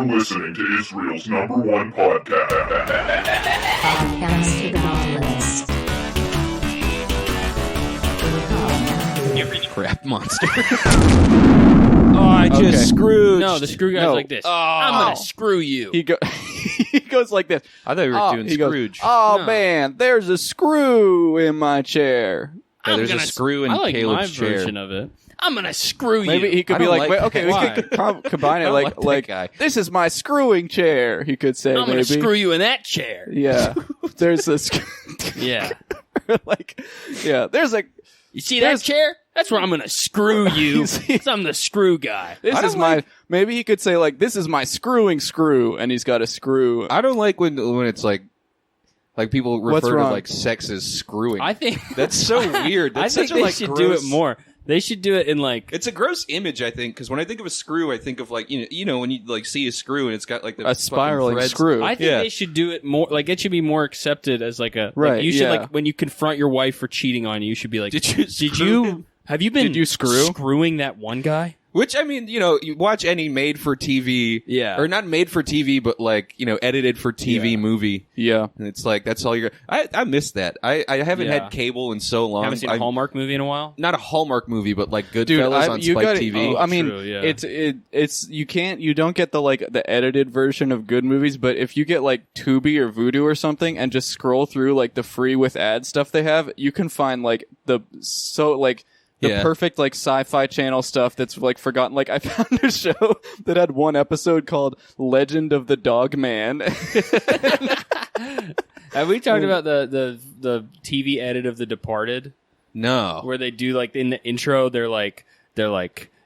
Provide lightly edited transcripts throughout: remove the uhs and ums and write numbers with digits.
You're listening to Israel's #1 podcast. Podcast to the Nautilus. You reach crap monster. Oh, I just screwed. No, the screw guy's like this. I'm gonna screw you. He goes like this. I thought you were doing Scrooge. No. Man, there's a screw in my chair. Yeah, there's a screw in I like Caleb's my chair. version of it. I'm gonna screw you. Maybe he could I be don't like, like okay, we could combine it I don't like that guy. this is my screwing chair. He could say, I'm maybe. gonna screw you in that chair. Yeah, there's this. Yeah. There's a. You see that chair? That's where I'm gonna screw you. 'Cause I'm the screw guy. This is my. Maybe he could say like, this is my screwing screw, and he's got a screw. I don't like when it's like people What's refer to wrong? like sex as screwing. I think That's so weird. That's I think such they a, like, should gross, do it more. They should do it in like. It's a gross image, I think, because when I think of a screw, I think of like you know when you like see a screw and it's got like the A spiraling threads. screw. I think they should do it more. Like it should be more accepted as like a. Right, Like, you should yeah. like when you confront your wife for cheating on you. You should be like, Did you have you been? Did you screw? Screwing that one guy? Which, I mean, you know, you watch any made-for-TV, or not made-for-TV, but like, you know, edited-for-TV movie, Yeah. and it's like, that's all you're... I miss that. I haven't Yeah. had cable in so long. Haven't seen a Hallmark movie in a while. Not a Hallmark movie, but like Dude, Goodfellas on you Spike gotta, TV. I mean, True, yeah. it's you don't get the edited version of good movies, but if you get like Tubi or Vudu or something and just scroll through like the free with ad stuff they have, you can find like the perfect like sci-fi channel stuff that's like forgotten. Like I found a show that had one episode called Legend of the Dog Man. Have we talked about the TV edit of The Departed? No. Where they do like in the intro, they're like,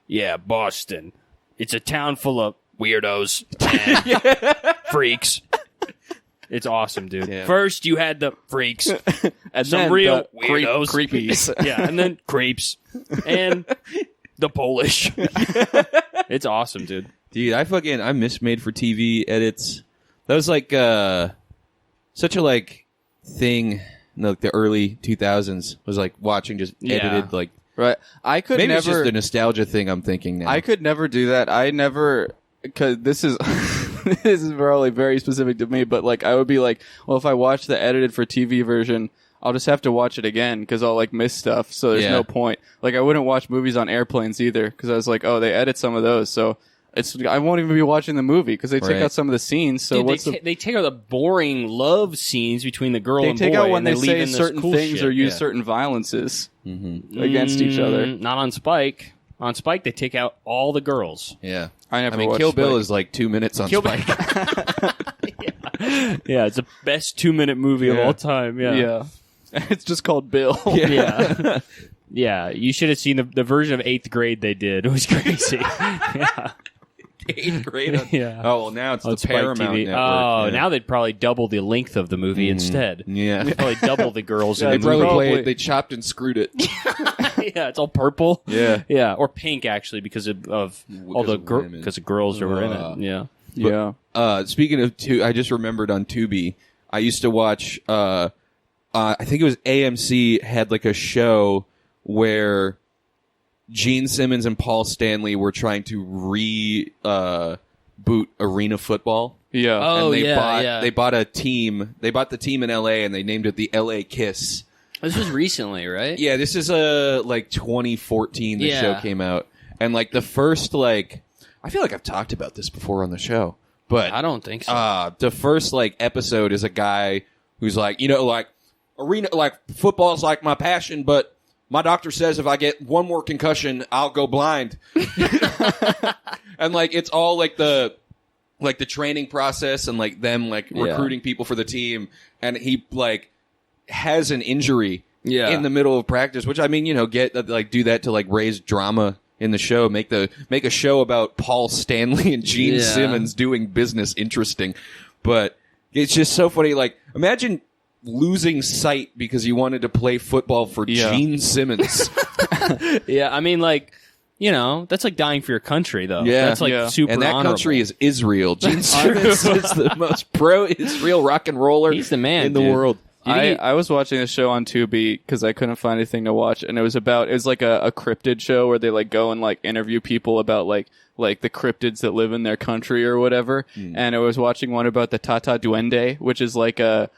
yeah, Boston. It's a town full of weirdos and freaks. It's awesome, dude. Yeah. First, you had the freaks, And some then real the weirdos, creepies. yeah, and then creeps, and the Polish. It's awesome, dude. Dude, I miss made-for-TV edits. That was like, such a like thing in like the early 2000s, was like watching just edited like... Right. I could Maybe never. it's just a nostalgia thing I'm thinking now. I could never do that. I never, because this is this is probably very specific to me. But like, I would be like, well, if I watch the edited for TV version, I'll just have to watch it again because I'll like miss stuff. So there's no point. Like, I wouldn't watch movies on airplanes either because I was like, oh, they edit some of those, so I won't even be watching the movie because they take out some of the scenes. So Dude, they take out the boring love scenes between the girl they and boy. take out when and they leave say in this certain cool things shit. or use certain violences against each other. Not on Spike. On Spike, they take out all the girls. Yeah. I never mean, watched Kill Bill Spike. is like 2 minutes on Spike. Yeah, it's the best 2-minute movie of all time. Yeah. It's just called Bill. Yeah. Yeah, you should have seen the version of 8th grade they did. It was crazy. Yeah. 8th grade. Yeah. Oh, well, now it's On the Spike Paramount TV. Network. Oh, yeah. now they'd probably double the length of the movie instead. Yeah. Probably double the girls Yeah, in They the movie. probably Probably. they chopped and screwed it. Yeah, it's all purple. Yeah. Yeah, or pink actually because of all the of women. because of girls that were in it. Yeah. Yeah. Speaking of I just remembered on Tubi, I used to watch, I think it was AMC had like a show where Gene Simmons and Paul Stanley were trying to boot arena football. Yeah. Oh, and they bought a team. They bought the team in LA and they named it the LA Kiss. This was recently, right? Yeah, this is like 2014 the show came out. And like the first like I feel like I've talked about this before on the show. But I don't think so. the first like episode is a guy who's like, you know, like arena like football's like my passion, but my doctor says if I get one more concussion, I'll go blind. And like it's all like the training process and like them like recruiting people for the team, and he like has an injury in the middle of practice, which I mean, you know, do that to like raise drama in the show, make a show about Paul Stanley and Gene Simmons doing business interesting. But it's just so funny. Like, imagine losing sight because you wanted to play football for Gene Simmons. Yeah, I mean, like, you know, that's like dying for your country, though. Yeah. That's like super And that honorable. country is Israel. Gene Simmons is the most pro-Israel rock and roller He's the man, in the dude. world. I was watching a show on Tubi because I couldn't find anything to watch, and it was like a cryptid show where they like go and like interview people about like the cryptids that live in their country or whatever. And I was watching one about the Tata Duende, which is like a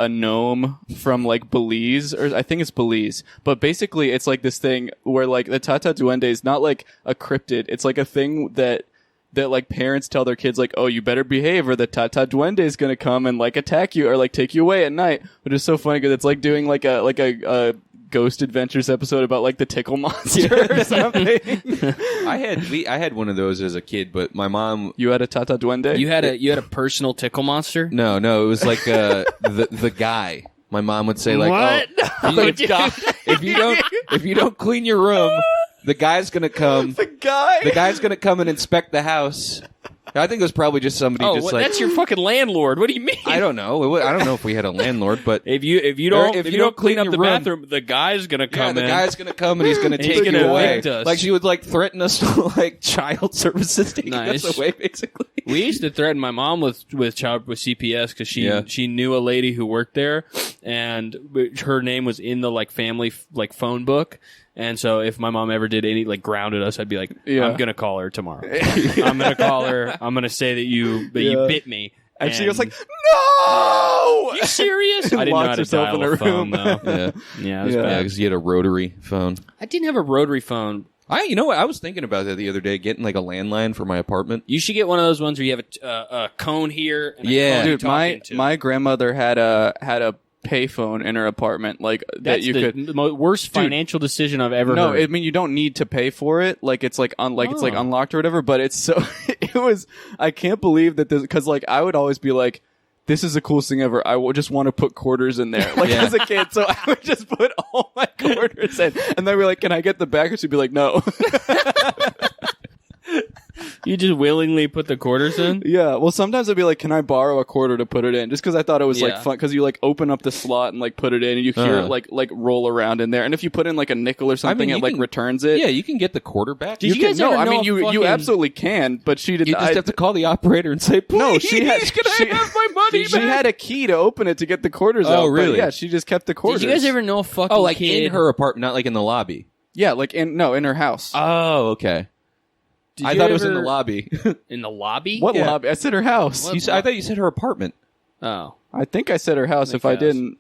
gnome from like Belize, or I think it's Belize. But basically it's like this thing where like the Tata Duende is not like a cryptid. It's like a thing that like parents tell their kids like, oh, you better behave or the Tata Duende is going to come and like attack you or like take you away at night, which is so funny because it's like doing like a Ghost Adventures episode about like the tickle monster or something. I had one of those as a kid, but my mom. You had a Tata Duende? You had a personal tickle monster? No, it was like the guy. My mom would say like, What? oh, if you don't clean your room, the guy's gonna come. The guy's gonna come and inspect the house. I think it was probably just somebody just like that's your fucking landlord. What do you mean? I don't know. I don't know if we had a landlord, but if you don't clean up the bathroom, the guy's gonna come. The guy's gonna come and he's gonna take you away. Like she would like threaten us to like child services taking us away, basically. We used to threaten my mom with CPS because she knew a lady who worked there, and her name was in the like family like phone book. And so if my mom ever did any, like, grounded us, I'd be like, I'm going to call her tomorrow. I'm going to call her. I'm going to say that you bit me. And she was like, no! You serious? I didn't know how to dial a phone, though. Yeah, it was bad. Because you had a rotary phone. I didn't have a rotary phone. You know what? I was thinking about that the other day, getting like a landline for my apartment. You should get one of those ones where you have a cone here. And a cone dude, my grandmother had a payphone in her apartment, like that's that you could. The worst financial decision I've ever heard. No, I mean you don't need to pay for it. Like it's like it's like unlocked or whatever. But it's so it was. I can't believe that this because like I would always be like, this is the coolest thing ever. I would just want to put quarters in there, like as a kid. So I would just put all my quarters in, and then we're like, "Can I get the back?" And she'd be like, "No." You just willingly put the quarters in? Yeah. Well, sometimes I'd be like, "Can I borrow a quarter to put it in?" Just because I thought it was like fun. Because you like open up the slot and like put it in, and you hear it like roll around in there. And if you put in like a nickel or something, it like returns it. Yeah, you can get the quarter back. Did you guys ever know? I mean, you absolutely can, but she didn't. You just have to call the operator and say, "Please, no, she had. Can I have my money She back?" had a key to open it to get the quarters out. Oh, really? Yeah, she just kept the quarters. Did you guys ever know a fucking like kid? in her apartment, not like in the lobby? Yeah, like in her house. Oh, okay. I thought it was in the lobby. In the lobby? What lobby? I said her house. I thought you said her apartment. Oh. I think I said her house. If I didn't,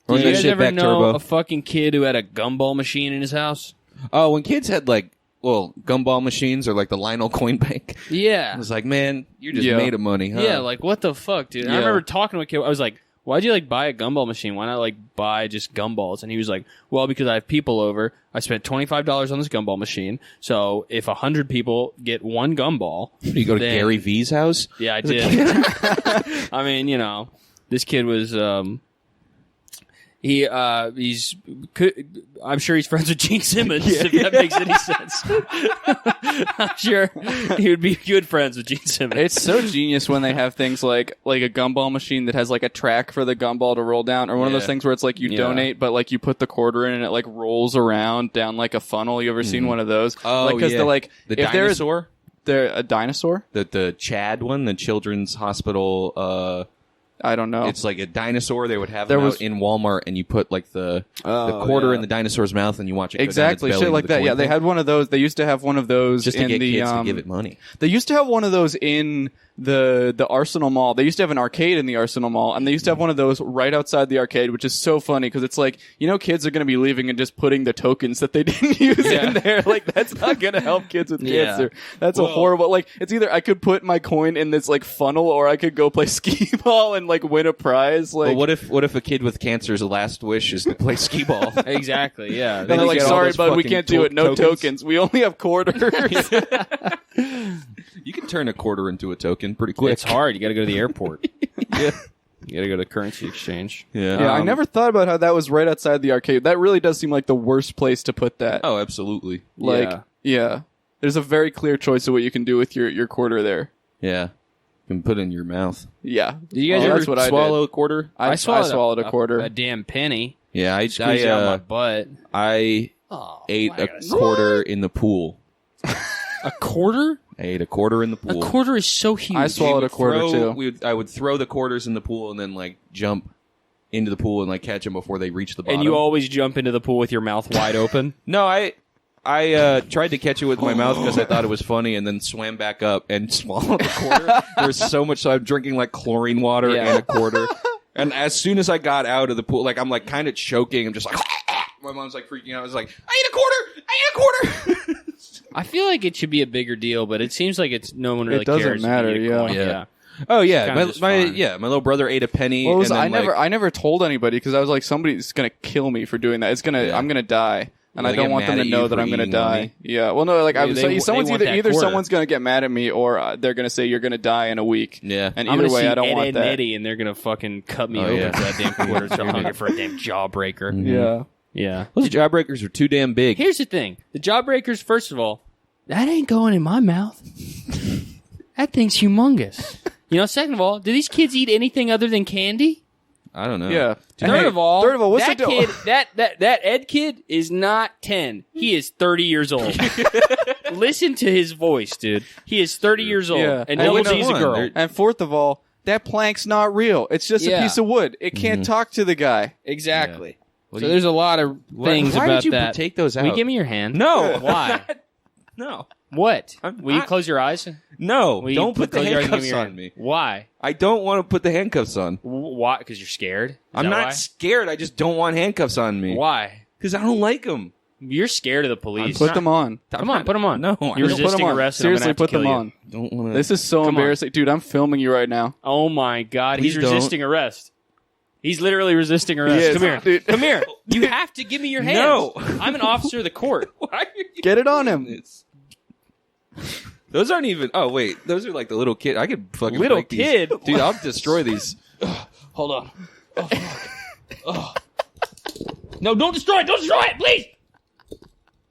did you guys ever know a fucking kid who had a gumball machine in his house? Oh, when kids had like, gumball machines or like the Lionel coin bank. Yeah. I was like, man, you're just made of money, huh? Yeah, like what the fuck, dude? I remember talking to a kid. I was like, why'd you like buy a gumball machine? Why not like buy just gumballs? And he was like, well, because I have people over. I spent $25 on this gumball machine. So if 100 people get one gumball, you go to Gary V's house? Yeah, I did. I mean, you know, this kid was, I'm sure he's friends with Gene Simmons, if that makes any sense. I'm sure he would be good friends with Gene Simmons. It's so genius when they have things like a gumball machine that has like a track for the gumball to roll down, or one of those things where it's like you donate, but like you put the quarter in and it like rolls around down like a funnel. You ever seen one of those? Oh, like, they're like the dinosaur? They're a dinosaur? The Chad one, the Children's Hospital, I don't know. It's like a dinosaur. They would have them out in Walmart, and you put like the quarter in the dinosaur's mouth, and you watch it go exactly down its belly shit like that. Yeah, they had one of those. They used to have one of those just in to get the kids to give it money. They used to have one of those in the Arsenal Mall. They used to have an arcade in the Arsenal Mall, and they used to have one of those right outside the arcade, which is so funny because it's like, you know, kids are going to be leaving and just putting the tokens that they didn't use in there. Like, that's not going to help kids with cancer. That's a horrible, like, it's either I could put my coin in this like funnel, or I could go play skee ball and like win a prize. Like, well, what if a kid with cancer's last wish is to play skee ball? Exactly, yeah. And they're like, sorry, bud, we can't do it. No tokens. We only have quarters. You can turn a quarter into a token pretty quick. It's hard. You got to go to the airport. Yeah. You got to go to the currency exchange. Yeah. I never thought about how that was right outside the arcade. That really does seem like the worst place to put that. Oh, absolutely. Like, yeah. There's a very clear choice of what you can do with your quarter there. Yeah. You can put it in your mouth. Yeah. Did you guys ever swallow a quarter? I swallowed a quarter. A damn penny. Yeah, I Squeezed it out my butt. I ate a quarter in the pool. A quarter? I ate a quarter in the pool. A quarter is so huge. I swallowed a quarter too. I would throw the quarters in the pool and then like jump into the pool and like catch them before they reach the bottom. And you always jump into the pool with your mouth wide open? No, I tried to catch it with my mouth because I thought it was funny, and then swam back up and swallowed a quarter. There's so much, so I'm drinking like chlorine water and a quarter. And as soon as I got out of the pool, like I'm like kind of choking. I'm just like, my mom's like freaking out. I was like, I ate a quarter. I feel like it should be a bigger deal, but it seems like no one really It doesn't cares. if matter, you eat a coin. yeah. Oh yeah, Kinda just my fine. little brother ate a penny. Well, and then, I never told anybody because I was like, somebody's gonna kill me for doing that. I'm gonna die, and They'll I don't get want them mad to at know you that for I'm gonna eating die. money. Yeah. Well, no, like someone's want that either quarter. someone's gonna get mad at me or they're gonna say you're gonna die in a week. Yeah. And I'm either gonna way, see I don't Ed, want Ed that. and Eddie, and they're gonna fucking cut me Oh, open yeah. for that damn quarter. So I'm hungry for a damn jawbreaker. Yeah. Yeah. Those jawbreakers are too damn big. Here's the thing: the jawbreakers. First of all, that ain't going in my mouth. That thing's humongous. You know. Second of all, do these kids eat anything other than candy? I don't know. Yeah. Third of all, what's that the kid, that Ed kid is not 10. He is 30 years old. Listen to his voice, dude. He is 30 years old, Yeah. and And knows which he's a one? girl. They're- And fourth of all, that plank's not real. It's just a Yeah. piece of wood. It can't talk to the guy. Exactly. What So do you- there's a lot of things why about did you that. take those Will you out? give me your hand? No. Why? No. What? I'm- Will you I- close your eyes? No. Will you Don't put the close your eyes and give handcuffs your on hand? me. Why? I don't want to put the handcuffs on. Why? Because you're scared? Is I'm that not why? scared. I just don't want handcuffs on me. Why? Because I don't like them. You're scared of the police. Put them on. Come on, put them on. No, I You're don't. Put resisting them on. arrest. And I'm gonna Seriously, have to put them kill you. on. Don't want to. This is so Come on. embarrassing. Dude, I'm filming you right now. Oh my God, he's Please don't. resisting arrest. He's literally resisting arrest. Yes, Come here. dude. Come here. You have to give me your hands. No. I'm an officer of the court. Why are you Get it on him. doing this? Those aren't even. Oh wait, those are like the little kid. I could fucking Little break these. kid? dude. I'll destroy these. Hold on. No, don't destroy it. Don't destroy it, please.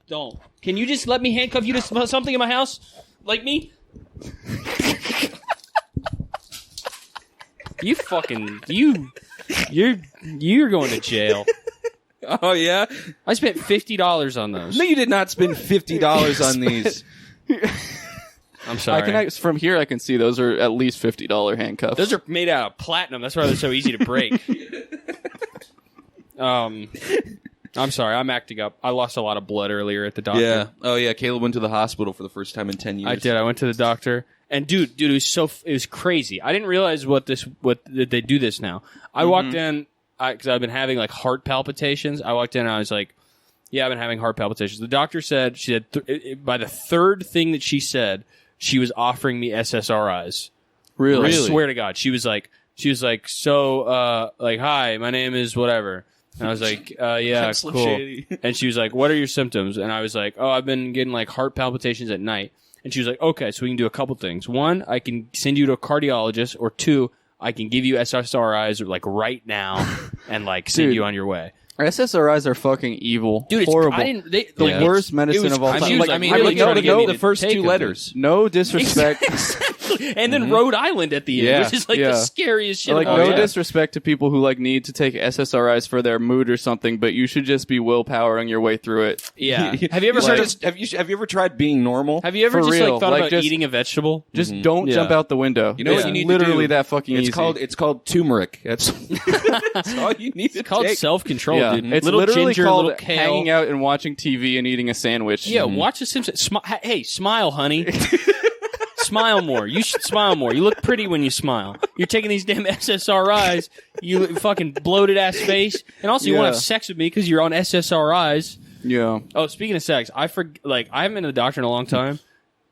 Don't. Can you just let me handcuff you to something in my house? Like me? You fucking... You're going to jail. Oh yeah. I spent $50 on those. No, you did not spend $50 on these. I'm sorry. From here, I can see those are at least $50 handcuffs. Those are made out of platinum. That's why they're so easy to break. I'm sorry. I'm acting up. I lost a lot of blood earlier at the doctor. Yeah. Oh yeah. Caleb went to the hospital for the first time in 10 years. I did. I went to the doctor, and dude, it was crazy. I didn't realize that they do this now. I walked in because I've been having like heart palpitations. I walked in and I was like, "Yeah, I've been having heart palpitations." The doctor said by the third thing that she said, she was offering me SSRIs. really. I swear to God, she was like, so, like, hi, my name is whatever. And I was like, yeah, Slim cool. Shady. And she was like, what are your symptoms? And I was like, oh, I've been getting like heart palpitations at night. And she was like, okay, so we can do a couple things. One, I can send you to a cardiologist, or two, I can give you SSRIs like right now and like send Dude. you on your way. SSRIs are fucking evil. Dude, it's horrible. the Yeah. Worst medicine of all I time. mean, Like, I mean, I really would trying to get me the to first take two them, letters. no disrespect. and then Rhode Island at the end, Yeah, which is like yeah. the scariest shit. Like of all no time. disrespect to people who like need to take SSRIs for their mood or something, but you should just be willpowering your way through it. Yeah. Have you ever You heard should just- have you ever tried being normal? Have you ever For just real, like thought like, about just- eating a vegetable? Just don't Yeah. jump out the window. You know what It's you need to literally do? that fucking It's easy. it's called turmeric. That's all you need to It's called take. self-control, yeah, dude. it's little literally ginger, called little kale. hanging out and watching TV and eating a sandwich. Yeah, watch The Simpsons. Hey, smile, honey. Smile more. You should smile more. You look pretty when you smile. You're taking these damn SSRIs. You fucking bloated ass face, and also you want to Yeah. have sex with me because you're on SSRIs. Yeah. Oh, speaking of sex, I haven't been to the doctor in a long time.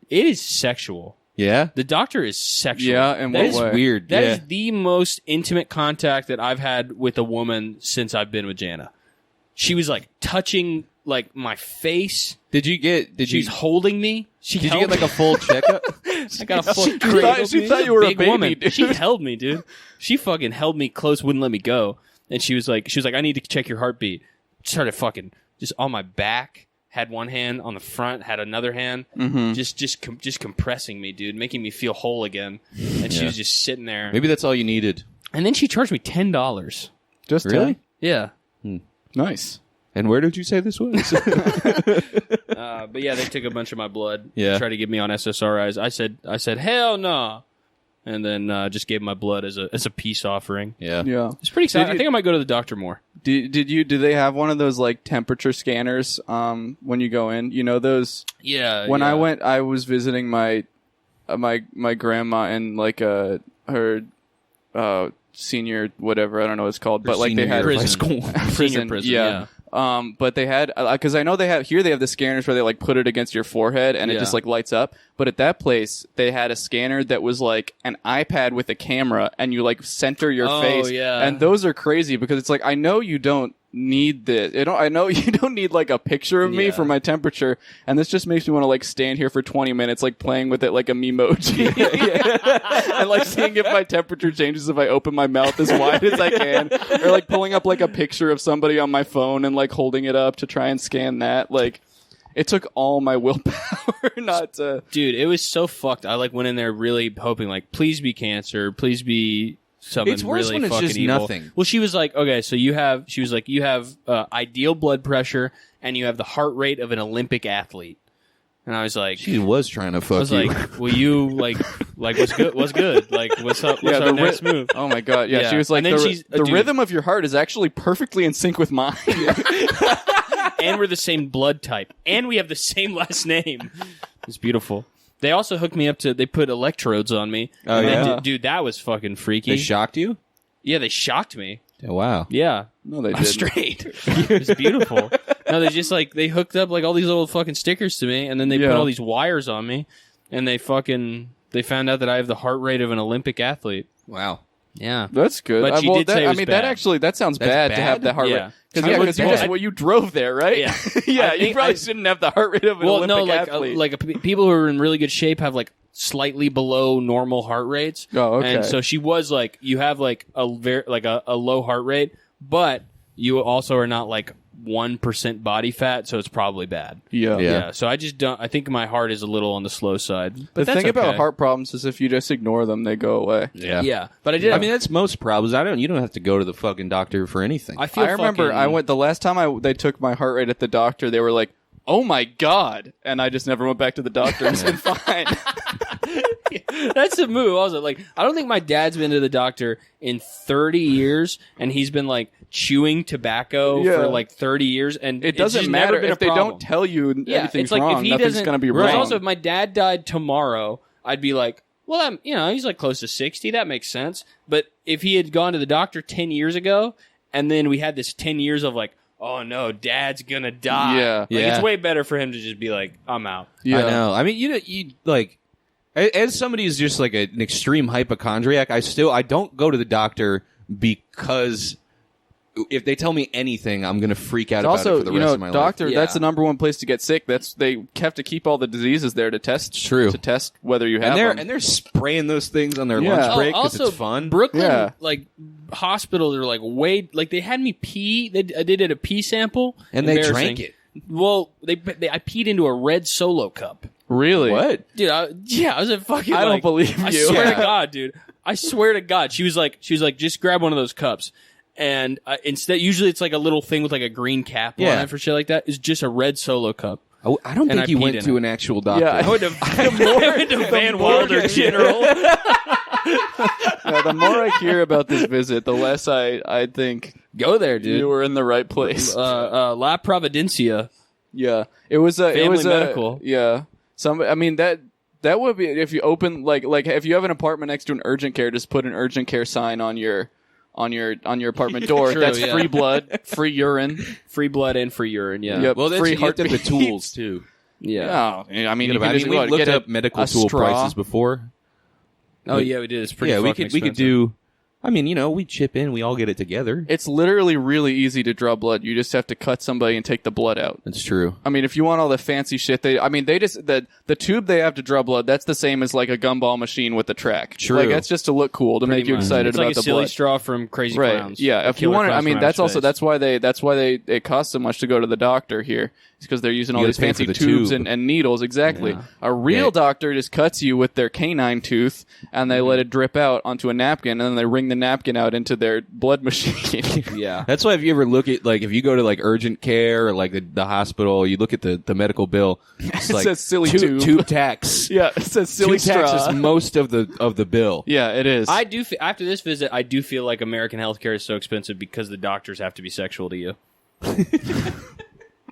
It is sexual. Yeah. The doctor is sexual. Yeah, in That what is way? Weird. That yeah. is the most intimate contact that I've had with a woman since I've been with Jana. She was like touching like my face. Did you She's holding me. Did get like a full checkup? I got a full. She thought you were a big baby, woman. dude. She held me, dude. She fucking held me close, wouldn't let me go. And she was like, I need to check your heartbeat. Started fucking just on my back. Had one hand on the front, had another hand, just compressing me, dude, making me feel whole again. And she was just sitting there. Maybe that's all you needed. And then she charged me $10. Just Really? 10? Yeah. Nice. And where did you say this was? But yeah, they took a bunch of my blood. Yeah. Tried to get me on SSRIs. I said, hell no. and then just gave my blood as a peace offering. Yeah. Yeah. It's pretty exciting. Did I think I might go to the doctor more. Do they have one of those like temperature scanners when you go in? You know those? Yeah. When I went, I was visiting my grandma in like her senior whatever, I don't know what it's called, but like they had prison. school. Senior prison, yeah. But they had, because I know they have the scanners where they like put it against your forehead and it just like lights up. But at that place, they had a scanner that was like an iPad with a camera, and you like center your face. Yeah. And those are crazy because it's like, I know you don't need this. I know you don't need like a picture of me for my temperature, and this just makes me want to like stand here for 20 minutes like playing with it like a memoji and like seeing if my temperature changes if I open my mouth as wide as I can, or like pulling up like a picture of somebody on my phone and like holding it up to try and scan that. Like, it took all my willpower not to. Dude, it was so fucked. I like went in there really hoping like, please be cancer, please be something It's worse really when it's fucking just evil. nothing. Well, she was like, okay, so you have ideal blood pressure and you have the heart rate of an Olympic athlete. And I was like, She was trying to fuck I was you. like, will you like what's good? What's good? Like, what's up? What's our next move? Oh my god! Yeah, Yeah. she was like, And then the dude. rhythm of your heart is actually perfectly in sync with mine. And we're the same blood type, and we have the same last name. It's beautiful. They also hooked me up to. They put electrodes on me. Oh, And yeah? dude, that was fucking freaky. They shocked you? Yeah, they shocked me. Oh, wow. Yeah, No, they I'm didn't. straight. It's beautiful. No, they just like they hooked up like all these little fucking stickers to me, and then they put Yeah. all these wires on me, and they found out that I have the heart rate of an Olympic athlete. Wow. Yeah. That's good. But she did say it was bad. That sounds That's bad to bad? have the heart Yeah. rate. Because you drove there, right? Yeah. Yeah, I you think probably shouldn't have the heart rate of an Olympic athlete. People who are in really good shape have like slightly below normal heart rates. Oh, okay. And so she was like, you have like a low heart rate, but you also are not like 1% body fat, so it's probably bad. Yeah. Yeah. So I just don't. I think my heart is a little on the slow side. But The that's thing about okay. heart problems is if you just ignore them, they go away. Yeah. Yeah. But I did. I mean, that's most problems. You don't have to go to the fucking doctor for anything. I feel. I remember fucking- I went the last time they took my heart rate at the doctor. They were like, "Oh my god!" And I just never went back to the doctor. It's been fine. That's the move. Also, like, I don't think my dad's been to the doctor in 30 years, and he's been like chewing tobacco Yeah. for like 30 years, and It it's doesn't just matter never been if a they problem. don't tell you anything's it's like wrong. if he Nothing's doesn't, going to be because wrong. Also, if my dad died tomorrow, I'd be like, well, he's like close to 60. That makes sense. But if he had gone to the doctor 10 years ago, and then we had this 10 years of like, oh no, dad's gonna die. Yeah. Like, Yeah. it's way better for him to just be like, I'm out. Yeah. I know. I mean, you like, as somebody who's just like an extreme hypochondriac, I don't go to the doctor because if they tell me anything, I'm going to freak out about it Also, for the rest of my doctor, life. that's Yeah. the number one place to get sick. They have to keep all the diseases there to test. True. To test whether you life. have And them. they're spraying those things on their Yeah. lunch break because also, it's fun. Brooklyn, Yeah. like hospitals are like way like they had me pee. I did a pee sample, And they Embarrassing. drank it. Well, I peed into a red Solo cup, Really? What? dude. I was a fucking. I don't like- believe I you. swear Yeah. to God, dude. I swear to God. She was like, just grab one of those cups. And instead, usually it's like a little thing with like a green cap on Yeah. it for shit like that. It's just a red Solo cup. I don't And think I you peed went in to it. an actual doctor. Yeah. I went to, I went to Van Wilder General. Yeah, the more I hear about this visit, the less I think Go there, dude. you were in the right place. La Providencia. Yeah, it was a Family medical. Yeah, that would be if you open like if you have an apartment next to an urgent care, just put an urgent care sign on your apartment door. True, That's yeah. free blood, free urine. Free blood and free urine. Yeah. Yep. Well, that's Free you have to have the heartbeats. tools too. Yeah. Oh, I mean, We you can just go out and looked get up medical a tool straw. prices before. Oh yeah, we did. It's pretty. Yeah, we fucking could expensive. do. I mean, we chip in, we all get it together. It's literally really easy to draw blood. You just have to cut somebody and take the blood out. That's true. I mean, if you want all the fancy shit, they just the tube they have to draw blood. That's the same as like a gumball machine with the track. True. Like that's just to look cool to make you much. excited It's about like a the silly blood. straw from Crazy Right. Clowns. Yeah. The If you Killer want to, I Clowns mean, from that's Outer also Space. that's why it costs so much to go to the doctor here. because they're using all You these gotta pay fancy for the tubes tube. and needles. Exactly. Yeah. A real Yeah. doctor just cuts you with their canine tooth, and they let it drip out onto a napkin, and then they wring the napkin out into their blood machine. Yeah. That's why if you ever look at, like, if you go to, like, urgent care or, like, the hospital, you look at the medical bill, it's It like says silly tube, tube. tax. Yeah, it says silly Tube tax straw. is most of the bill. Yeah, it is. I do. After this visit, I do feel like American healthcare is so expensive because the doctors have to be sexual to you.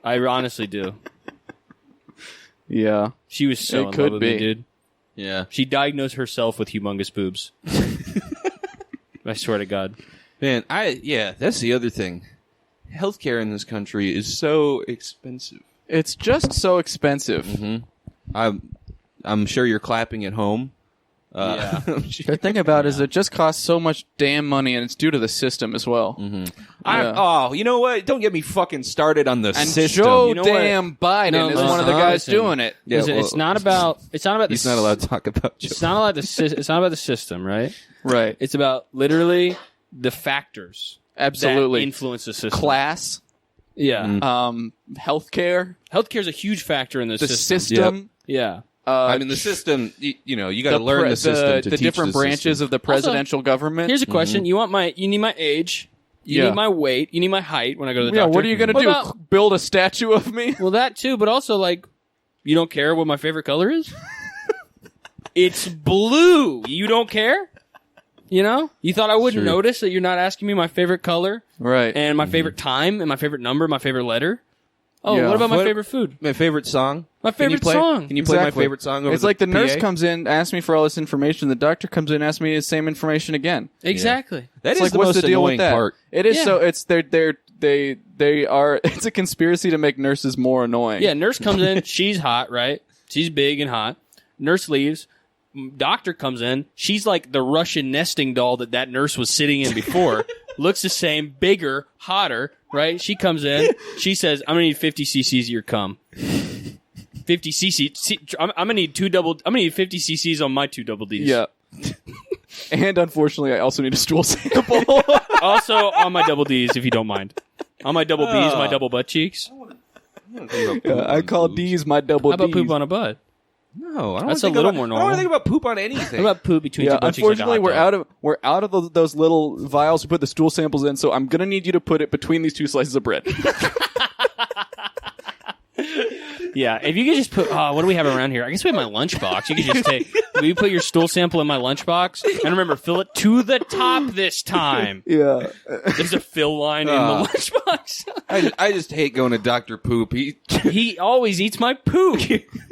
I honestly do. Yeah. She was so It in love could with be. me, dude. Yeah. She diagnosed herself with humongous boobs. I swear to God. Man, that's the other thing. Healthcare in this country is so expensive. It's just so expensive. I'm sure you're clapping at home. Yeah. The thing about it is it just costs so much damn money, and it's due to the system as well. Yeah. Oh, you know what? Don't get me fucking started on the And system. Joe You know damn Biden No, is listen, one of the guys listen. doing it. Yeah, Listen, well, it's not about the He's not allowed to talk about Joe. It's not allowed it's not about the system, right? Right. It's about literally the factors Absolutely. that influence the system. Class, Yeah. healthcare, Healthcare is a huge factor in the the system. system. Yeah. I mean, the system, you got to learn the system to the teach different the branches system. of the presidential government. Here's a question. You need my age. You Yeah. need my weight. You need my height when I go to the Yeah, doctor. what are you going to What do? about- Build a statue of me? Well, that too, but also, like, you don't care what my favorite color is? It's blue. You don't care? You know? You thought I wouldn't True. notice that you're not asking me my favorite color Right. and my favorite time and my favorite number, my favorite letter? Oh, Yeah. what about my What- favorite food? My favorite song? My Can you favorite play- song. Can you play Exactly. my favorite song over It's like the nurse PA? comes in, asks me for all this information. The doctor comes in, asks me the same information again. Exactly. That It's is like, the what's most the deal annoying with that? part. It is Yeah. so. It's they are. It's a conspiracy to make nurses more annoying. Yeah, nurse comes in. She's hot, right? She's big and hot. Nurse leaves. Doctor comes in. She's like the Russian nesting doll that nurse was sitting in before. Looks the same, bigger, hotter, right? She comes in. She says, "I'm gonna need 50 cc's of your cum. 50 cc. I'm gonna need I'm gonna need 50 cc's on my 2 double D's. Yeah. And unfortunately, I also need a stool sample. Also on my double D's, if you don't mind. On my double B's, my double butt cheeks. I call D's my double How about D's. poop on a butt? No, I don't That's think a little about, more I don't normal. think about poop on anything. How about poop between Yeah, two butt cheeks? Like a unfortunately, hot dog? we're out of those little vials to put the stool samples in. So I'm gonna need you to put it between these 2 slices of bread. Yeah, if you could just put, what do we have around here? I guess we have my lunchbox. You could just take, will you put your stool sample in my lunchbox? And remember, fill it to the top this time. Yeah. There's a fill line in the lunchbox. I just hate going to Dr. Poop. He always eats my poop.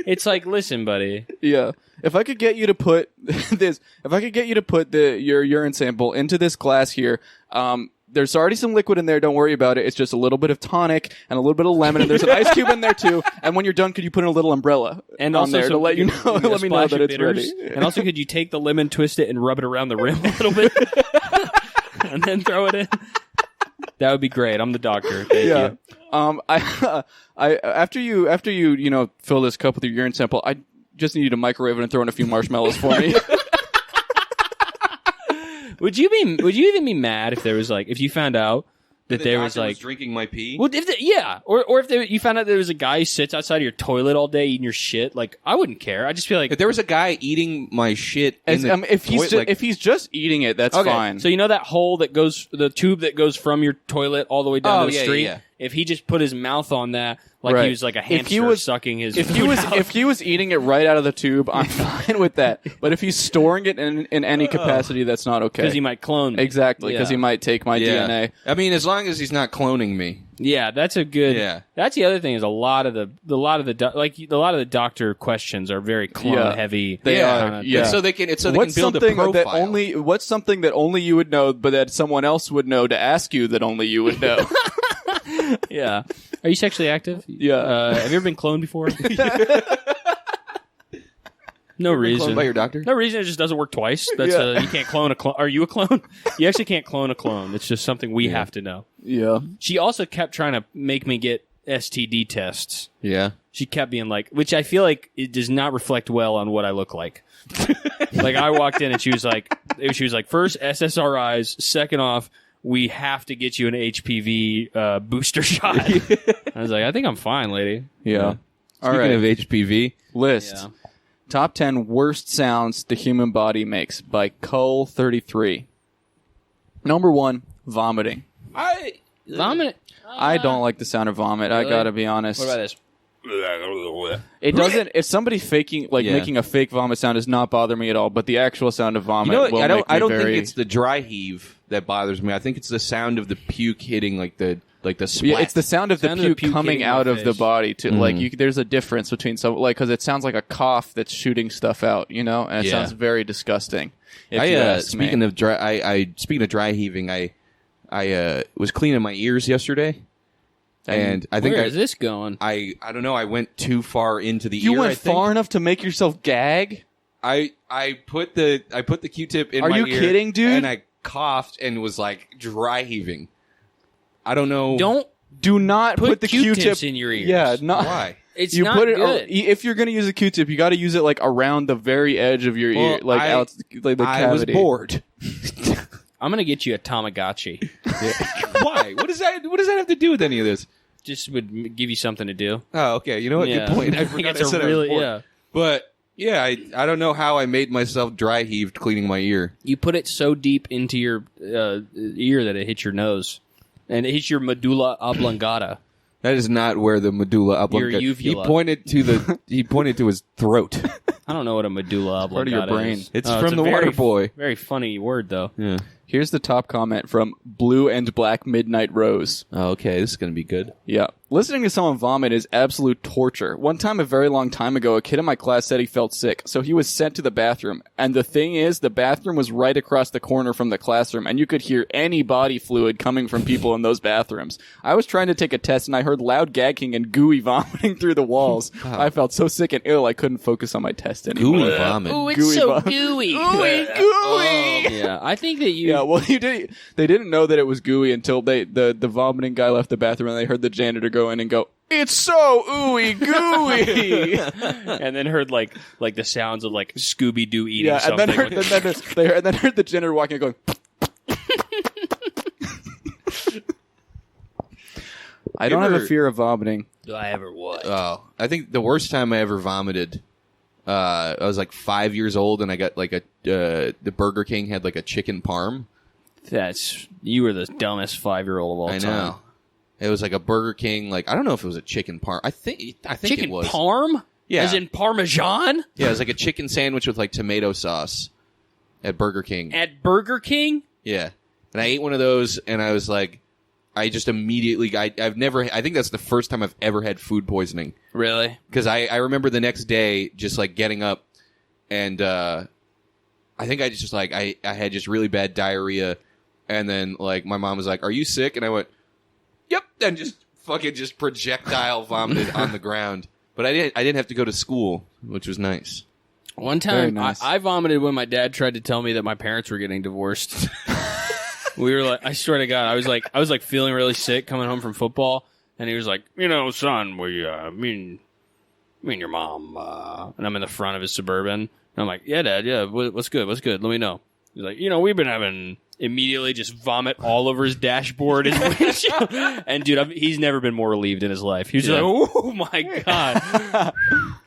It's like, listen, buddy. Yeah. If I could get you to put your urine sample into this glass here, there's already some liquid in there. Don't worry about it. It's just a little bit of tonic and a little bit of lemon, and there's an ice cube in there too. And when you're done, could you put in a little umbrella And on also there to let you know, a let me know splash that of it's bitters. ready? And also, could you take the lemon, twist it, and rub it around the rim a little bit, and then throw it in? That would be great. I'm the doctor. Thank Yeah. you. After you fill this cup with your urine sample, I just need you to microwave it and throw in a few marshmallows for me. Would you even be mad if there was like, if you found out that there was like, drinking my pee. well, or if you found out there was a guy who sits outside your toilet all day eating your shit, like, I wouldn't care. I'd just feel like, If there was a guy eating my shit, in the If he's just eating it, that's Okay, fine. so you know that hole the tube that goes from your toilet all the way down to the street? yeah. If he just put his mouth on that, like Right. he was like a If he hamster was- sucking his if he food was out. if he was eating it right out of the tube, I'm fine with that. But if he's storing it in any capacity, that's not okay. because he might clone me. Exactly, because Yeah. he might take my DNA. I mean, as long as he's not cloning me. Yeah, that's a good. Yeah. That's the other thing is a lot of the doctor questions are very clone Yeah. heavy. They Yeah. are. Yeah. So they can build What's a something profile. what's something that only you would know, but that someone else would know to ask you that only you would know? Yeah. Are you sexually active? Yeah. Have you ever been cloned before? No reason. Cloned by your doctor? No reason. It just doesn't work twice. That's Yeah. you can't clone a clone. Are you a clone? You actually can't clone a clone. It's just something we have to know. Yeah. She also kept trying to make me get STD tests. Yeah. She kept being like, which I feel like it does not reflect well on what I look like. Like I walked in and she was like, first SSRIs, second off, we have to get you an HPV booster shot. I was like, I think I'm fine, lady. Yeah. All Speaking right. of HPV, List. Yeah. Top 10 worst sounds the human body makes by Cull33. Number 1, vomiting. Vomit. I don't like the sound of vomit. I gotta be honest. What about this? It doesn't. If somebody faking, Yeah. making a fake vomit sound, does not bother me at all. But the actual sound of vomit, you know what? will I don't. make me I don't very... think it's the dry heave that bothers me. I think it's the sound of the puke hitting the splat. Yeah, it's the sound of the puke coming hitting out my of the face. body. There's a difference between because it sounds like a cough that's shooting stuff out, and it Yeah. sounds very disgusting. If you ask me. Speaking of dry heaving, I was cleaning my ears yesterday, and I think Where is this going? I don't know. I went too far into the you ear. went I think. far enough to make yourself gag. I put the Q-tip in Are my you ear. kidding, dude? And I coughed and was like dry heaving. I don't know. Don't Do not put the Q-tips Q-tip in your ears. Yeah, not Why? It's you not put it good. if you're gonna use a Q-tip, you got to use it around the very edge of your ear, out the I was cavity. bored. I'm gonna get you a Tamagotchi. Why? What does that have to do with any of this? Just would give you something to do. Oh, okay. You know what? Yeah. Good point. I I think forgot it's I said a I was really bored. yeah. But yeah, I don't know how I made myself dry heaved cleaning my ear. You put it so deep into your ear that it hits your nose, and it hits your medulla oblongata. That is not where the medulla oblongata. Your He uvula. pointed to his throat. I don't know what a medulla oblongata Part of your brain. is. It's Oh, from a the very, Water Boy. Very funny word though. Yeah. Here's the top comment from Blue and Black Midnight Rose. Oh, okay. This is gonna be good. Yeah. Listening to someone vomit is absolute torture. One time, a very long time ago, a kid in my class said he felt sick, so he was sent to the bathroom. And the thing is, the bathroom was right across the corner from the classroom, and you could hear any body fluid coming from people in those bathrooms. I was trying to take a test, and I heard loud gagging and gooey vomiting through the walls. I felt so sick and ill, I couldn't focus on my test anymore. Gooey vomit. Oh, it's Gooey so vomit. gooey. Gooey, gooey! Yeah, I think that you. Yeah, well, they didn't know that it was gooey until the vomiting guy left the bathroom, and they heard the janitor go in and go, "It's so ooey gooey." and then heard like the sounds of like Scooby Doo eating Yeah, and something. then heard the janitor walking and going. I don't have a fear of vomiting. Do I ever what? Oh, I think the worst time I ever vomited. I was like 5 years old, and I got like the Burger King had like a chicken parm. You were the dumbest 5-year-old of all I time. know. It was like a Burger King. Like I don't know if it was a chicken parm. I think Chicken it was. parm? Yeah. As in Parmesan? Yeah, it was like a chicken sandwich with like tomato sauce at Burger King. At Burger King? Yeah, and I ate one of those, and I was like, I just immediately. I've never. I think that's the first time I've ever had food poisoning. Really? Because I remember the next day just like getting up, and I think I just like I had just really bad diarrhea, and then like my mom was like, "Are you sick?" And I went, "Yep," and just fucking just projectile vomited on the ground. But I didn't have to go to school, which was nice. One Very time, nice. I vomited when my dad tried to tell me that my parents were getting divorced. We were like, I swear to God, I was like feeling really sick coming home from football, and he was like, son, me and your mom, and I'm in the front of his Suburban, and I'm like, yeah, Dad, yeah, what's good, let me know. He's like, we've been having immediately just vomit all over his dashboard, and dude, he's never been more relieved in his life. He was just like, oh my God,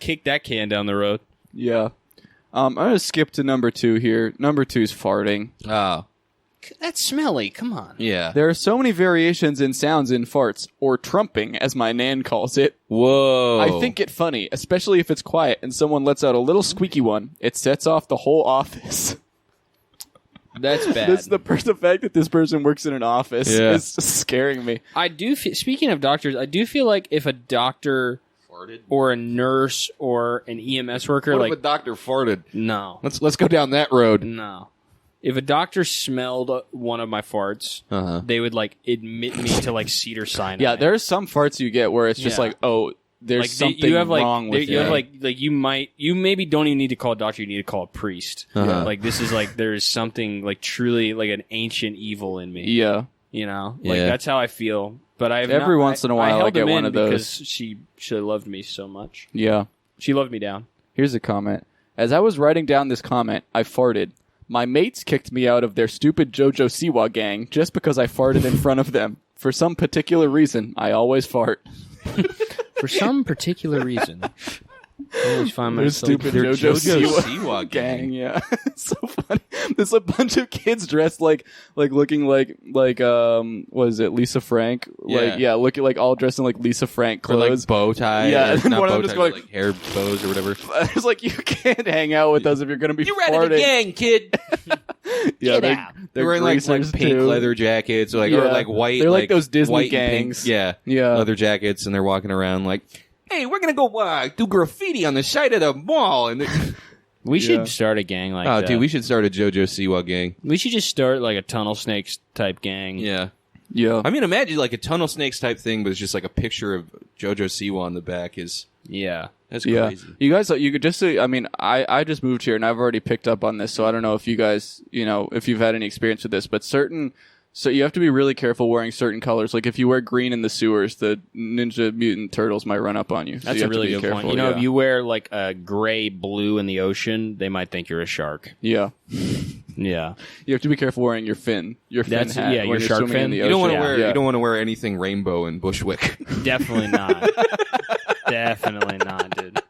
kick that can down the road. Yeah. I'm going to skip to number 2 here. Number 2 is farting. Oh, That's smelly. Come on. yeah. There are so many variations in sounds in farts, or trumping, as my nan calls it. Whoa. I think it funny, especially if it's quiet and someone lets out a little squeaky one. It sets off the whole office. That's bad. The fact that this person works in an office is scaring me. I do. Speaking of doctors, I do feel like if a doctor farted. or a nurse or an EMS worker, What like if a doctor farted? no, Let's go down that road. no. If a doctor smelled one of my farts, they would like admit me to like Cedar Sinai. Yeah, there are some farts you get where it's just Yeah. like, oh, there's like something you have like wrong with you it. have like you maybe don't even need to call a doctor. You need to call a priest. Like this is like there's something like truly like an ancient evil in me. Yeah. You know, like Yeah. that's how I feel. But I have Every not- once in a while I held get him one in of those. because she loved me so much. Yeah. She loved me down. Here's a comment. As I was writing down this comment, I farted. My mates kicked me out of their stupid JoJo Siwa gang just because I farted in front of them. For some particular reason, I always fart. For some particular reason. I always find Their myself stupid Their JoJo JoJo Siwa Siwa gang, yeah. It's so funny. There's a bunch of kids dressed like looking like what is it, Lisa Frank? Looking like all dressed in like Lisa Frank Or like clothes. bow tie. Yeah, and not one of bow them just tie, going- but, like hair bows or whatever. It's like, you can't hang out with us if you're going to be You farting. ran in a gang, kid. Yeah, Get out. they're wearing like greasers, pink too. leather jackets, or like white. They're like those Disney white and gangs. pink, yeah, Yeah. leather jackets, and they're walking around like, "Hey, we're gonna go do graffiti on the side of the mall." And We Yeah. should start a gang like that. dude, we should start a JoJo Siwa gang. We should just start like a Tunnel Snakes type gang. Yeah, Yeah. I mean, imagine like a Tunnel Snakes type thing, but it's just like a picture of JoJo Siwa on the back. Yeah. That's Yeah. crazy. You guys, you could just say, I mean, I just moved here and I've already picked up on this, so I don't know if you guys, if you've had any experience with this, but so you have to be really careful wearing certain colors. Like if you wear green in the sewers, the Ninja Mutant Turtles might run up on you. So That's you a have to really be good careful. point. If you wear like a gray blue in the ocean, they might think you're a shark. Yeah. Yeah. You have to be careful wearing your fin hat. Yeah, when your you're shark swimming fin. in the You don't want to ocean. wear. Yeah. You don't want to wear anything rainbow in Bushwick. Definitely not. Definitely not, dude.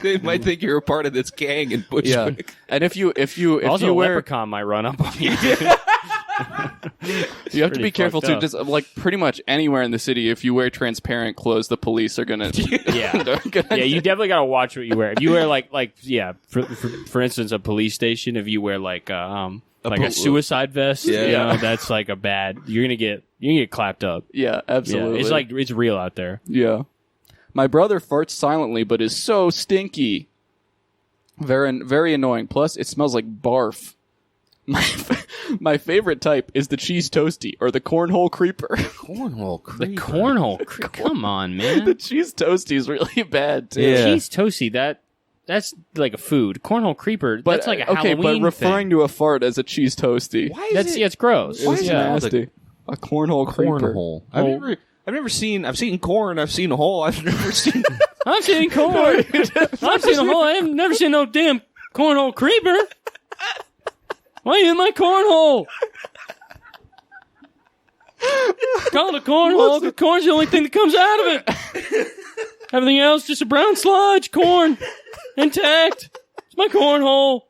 They might think you're a part of this gang in Yeah. Bushwick. And if you Also, you a wear, leprechaun might run up on you. you have to pretty be careful fucked too. up. Just like pretty much anywhere in the city, if you wear transparent clothes, the police are gonna. Yeah. they're gonna- Yeah, you definitely gotta watch what you wear. If you wear for instance, a police station, if you wear like a suicide vest, Yeah. that's like a bad. You're gonna get clapped up. Yeah, absolutely. Yeah, it's like it's real out there. Yeah. My brother farts silently, but is so stinky. Very, very annoying. Plus, it smells like barf. My favorite type is the cheese toasty or the cornhole creeper. Cornhole. The cornhole. Come on, man. The cheese toasty is really bad too. Yeah. Cheese toasty. That's like a food. Cornhole creeper. But That's like a okay, Halloween but referring thing. to a fart as a cheese toasty. Why is That's it it's gross. Why It's is it called nasty. A cornhole creeper. cornhole? I've seen corn. I've seen a hole. I've never seen. I've seen corn. I've seen a hole. I've never seen no damn cornhole creeper. Why are you in my cornhole? Call it a cornhole because corn's the only thing that comes out of it. Everything else just a brown sludge. Corn intact. It's my cornhole.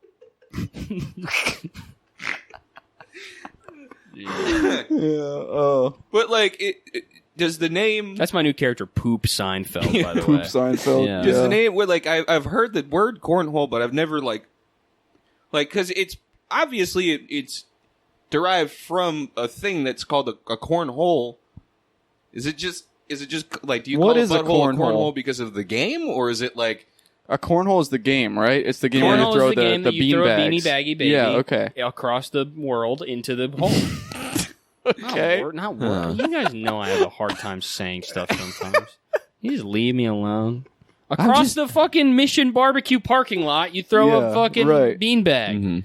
But like, does the name? That's my new character, Poop Seinfeld. By the Poop way, Seinfeld. Yeah. Does the name? Well, like I've heard the word cornhole, but I've never like because it's obviously it's derived from a thing that's called a cornhole. Is it just like do you What call is a a butthole cornhole? because of the game, or is it like A cornhole is the game, right? It's the game where Cornhole you throw is the game the that you bean throw bags. a beanie baggy baby Yeah, okay. across the world into the hole. Okay. Not word. You guys know I have a hard time saying stuff sometimes. You just leave me alone. Across the fucking Mission Barbecue parking lot, you throw Yeah, a fucking right. beanbag.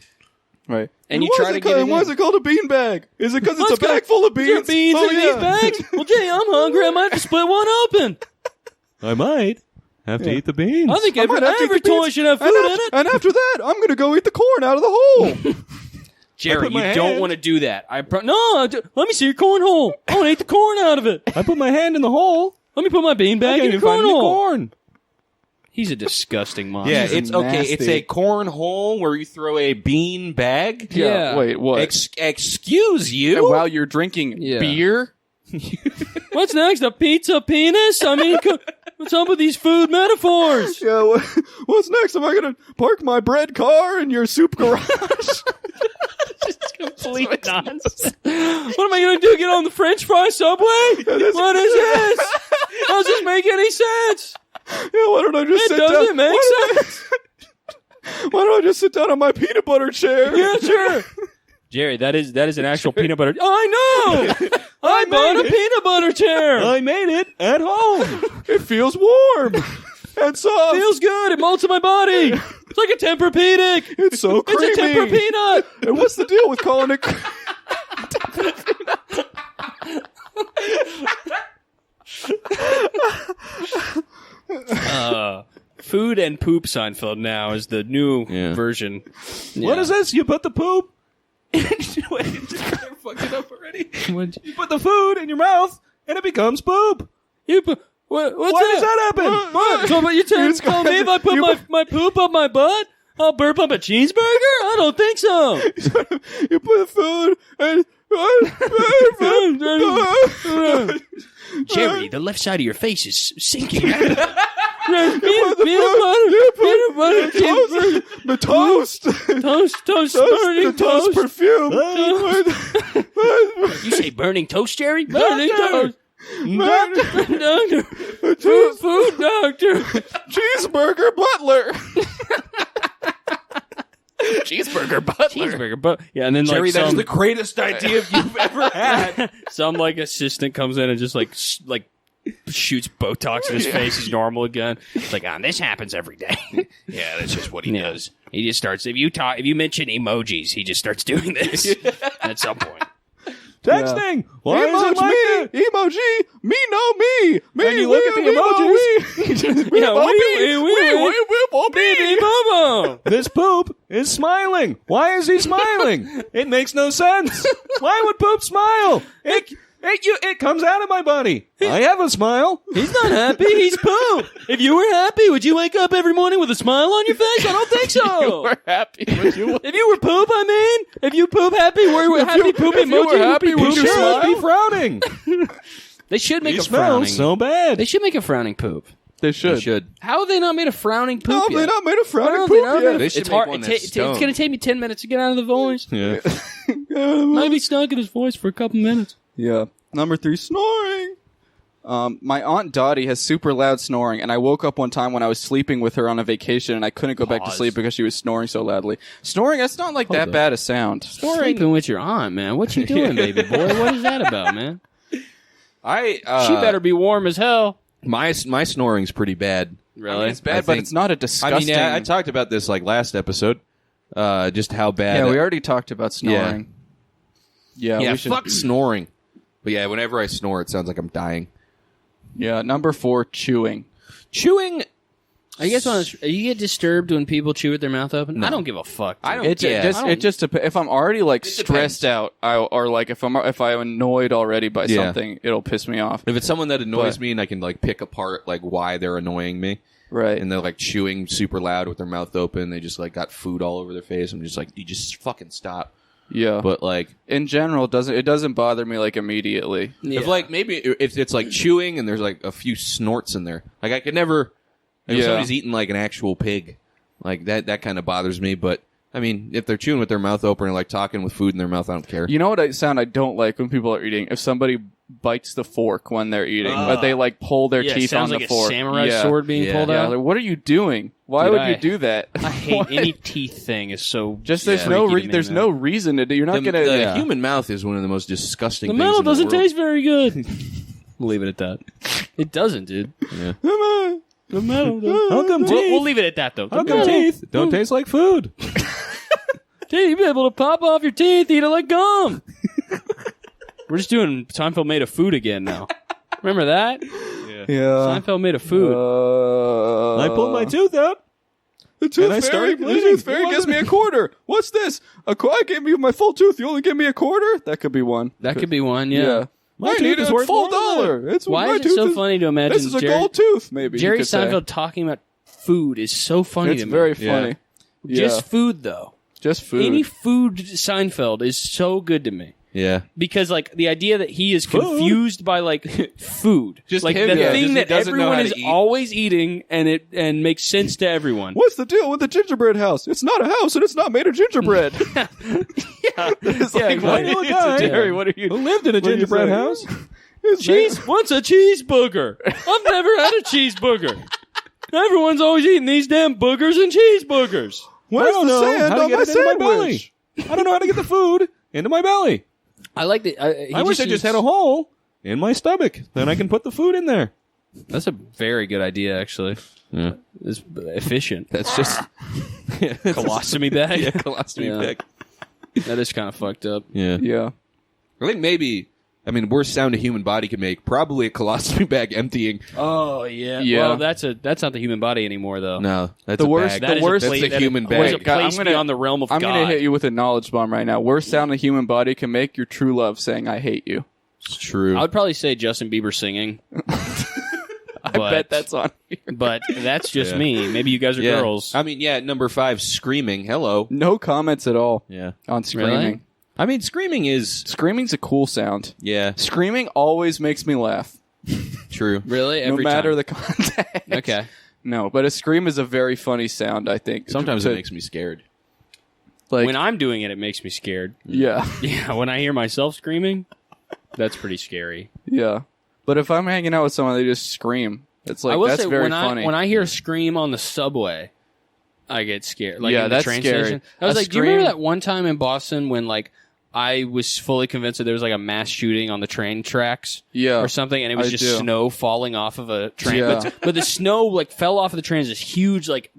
Right. And you try to get it Why is in. it called a bean bag? Is it because it's Let's a bag go. full of Is there beans? beans Oh, in yeah. these bags? Well, gee, I'm hungry. I might have to split one open. I might have to eat the beans? I think I might have to eat every the toy beans. should have food and in after, it. And after that, I'm going to go eat the corn out of the hole. Jerry, put my you don't hand- want to do that. Let me see your cornhole. I want to eat the corn out of it. I put my hand in the hole. Let me put my beanbag in your find any cornhole. corn. He's a disgusting monster. Yeah, This is it's okay. It's nasty. a cornhole where you throw a bean bag. Yeah. Wait, what? Excuse you? While you're drinking Yeah. beer? What's next? A pizza penis? I mean, what's up with these food metaphors? Yeah, what's next? Am I going to park my bread car in your soup garage? Complete nonsense. What am I going to do? Get on the French fry subway? What is this? Does this make any sense? Yeah, why don't I just It sit doesn't down? make sense. Why don't I just sit down on my peanut butter chair? Yeah, sure. Jerry, that is an actual peanut butter. I know. I bought a peanut butter chair. I made it at home. It feels warm and soft. Feels good. It molds in my body. It's like a Tempur-Pedic. It's so creamy. It's a Tempur peanut. And what's the deal with calling it? food and poop Seinfeld now is the new version. Yeah. What is this? You put the poop. Wait, they're fucking up already. You put the food in your mouth and it becomes poop. Why does that happen? What? So, but you tell me if I put my poop up my butt, I'll burp up a cheeseburger? I don't think so. You put food and... Jerry, the left side of your face is sinking. Peanut butter, the toast, burning toast perfume. You say burning toast, Jerry? Burning toast. Doctor. Food doctor. Cheeseburger butler. Cheeseburger, but yeah, and then Jerry, like that's the greatest idea you've ever had. some like assistant comes in and just like shoots Botox in his face. He's normal again. It's like, this happens every day. Yeah, that's just what he does. He just starts if you mention emojis, he just starts doing this at some point. Texting. Why is it like that? Emoji. Me know me. Me. And you look at the emojis. This poop is smiling. Why is he smiling? It makes no sense. Why would poop smile? It comes out of my body. I have a smile. He's not happy. He's poop. If you were happy, would you wake up every morning with a smile on your face? I don't think so. You were happy. If you were poop, I mean, if you poop happy, were you happy poop emoji? You were happy, would would you you smile? Be frowning. They should make He a frowning. smells so bad. They should make a frowning poop. They should. How have they not made a frowning poop No, yet? they not made a frowning Well, poop they not yet. made a- They should it's make hard. one It's that's going to take me 10 minutes to get out of the voice. Yeah. Might be stuck in his voice for a couple minutes. Yeah. Number 3, snoring. My Aunt Dottie has super loud snoring, and I woke up one time when I was sleeping with her on a vacation, and I couldn't go back to sleep because she was snoring so loudly. Snoring, that's not like that bad a sound. Sleeping with your aunt, man. What you doing, baby boy? What is that about, man? She She better be warm as hell. My snoring's pretty bad. Really? I mean, it's bad, but it's not a disgusting... I talked about this like last episode. Just how bad. Yeah, we already talked about snoring. Yeah, Yeah, we should... fuck snoring. But yeah, whenever I snore, it sounds like I'm dying. Yeah, number 4, chewing. Chewing. I guess you get disturbed when people chew with their mouth open. No. I don't give a fuck. I don't. It just if I'm already like depends. stressed out, or like if I'm annoyed already by something, it'll piss me off. If it's someone that annoys me and I can like pick apart like why they're annoying me, Right. and they're like chewing super loud with their mouth open, they just like got food all over their face. I'm just like, you just fucking stop. Yeah. But like in general, it doesn't bother me like immediately. if like maybe if it's like chewing and there's like a few snorts in there, like I could never. If somebody's eating like an actual pig, like that kind of bothers me. But I mean, if they're chewing with their mouth open or like talking with food in their mouth, I don't care. You know what I don't like when people are eating? If somebody bites the fork when they're eating, but they like pull their teeth on sounds the like fork. a samurai sword being pulled Yeah, out. like, what are you doing? Why would you do that? I hate What? any teeth thing. Is so Just freaky there's to me, no man. reason to do. You're not gonna. The human mouth is one of the most disgusting. The things metal in the doesn't world. taste very good. We'll leave it at that. It doesn't, dude. Yeah. The metal. How come We'll leave it at that, though. How come teeth don't taste like food? Dude, you'd be able to pop off your teeth, eat it like gum. We're just doing Seinfeld made of food again now. Remember that? Yeah. Seinfeld made of food. I pulled my tooth out. The tooth And I started the bleeding. tooth fairy gives me a quarter. What's this? I gave you my full tooth. You only give me a quarter? That could be one. That could be one, yeah. I tooth need is a worth full more than $1. It's Why my is it tooth so funny to imagine This is a Jerry, gold tooth, maybe. Jerry you could say. Seinfeld talking about food is so funny It's to me. very funny. Yeah. Just food, though. Just food. Any food Seinfeld is so good to me. Yeah. Because, like, the idea that he is confused by, like, food. Just like, him, the yeah, thing just that he doesn't know everyone how is to eat. always eating and makes sense to everyone. What's the deal with the gingerbread house? It's not a house and it's not made of gingerbread. It's Yeah, like, exactly. what are you guy Jerry, what are you Who lived in a what are you gingerbread saying? house? What's a cheeseburger? I've never had a cheeseburger. Everyone's always eating these damn boogers and cheeseburgers. Where's I don't the know sand how to on get my it into my belly. sandwich? I don't know how to get the food into my belly. I like the. I wish I just had a hole in my stomach. Then I can put the food in there. That's a very good idea, actually. Yeah. It's efficient. That's just Colostomy bag. colostomy Yeah. bag. That is kind of fucked up. Yeah. Yeah. I think maybe I mean, worst sound a human body can make. Probably a colostomy bag emptying. Oh yeah. Yeah. Well, that's not the human body anymore, though. No, that's The a worst- bag. the worst- That's a human That is bag. a place I'm gonna- beyond the realm of I'm God. going to hit you with a knowledge bomb right now. Worst sound a human body can make, your true love saying, I hate you. It's true. I would probably say Justin Bieber singing. I bet that's on here. But that's just me. Maybe you guys are Yeah. girls. I mean, yeah, number 5, screaming. Hello. No comments at all Yeah. on screaming. Really? I mean, screaming is... Screaming's a cool sound. Yeah, Screaming always makes me laugh, true. Really? no Every matter time. the context. Okay. No, but a scream is a very funny sound, I think. Sometimes To- it makes me scared. like, When I'm doing it, it makes me scared. yeah, Yeah, when I hear myself screaming, that's pretty scary. yeah. But if I'm hanging out with someone, they just scream. It's like, I will that's say very when funny. I hear a scream on the subway, I get scared. Like Yeah, in the that's train scary. station. I was A like, do you remember scream- that one time in Boston when like I was fully convinced that there was like a mass shooting on the train tracks Yeah, or something, and it was I just do. snow falling off of a train. Yeah. But the snow like fell off of the train as this huge like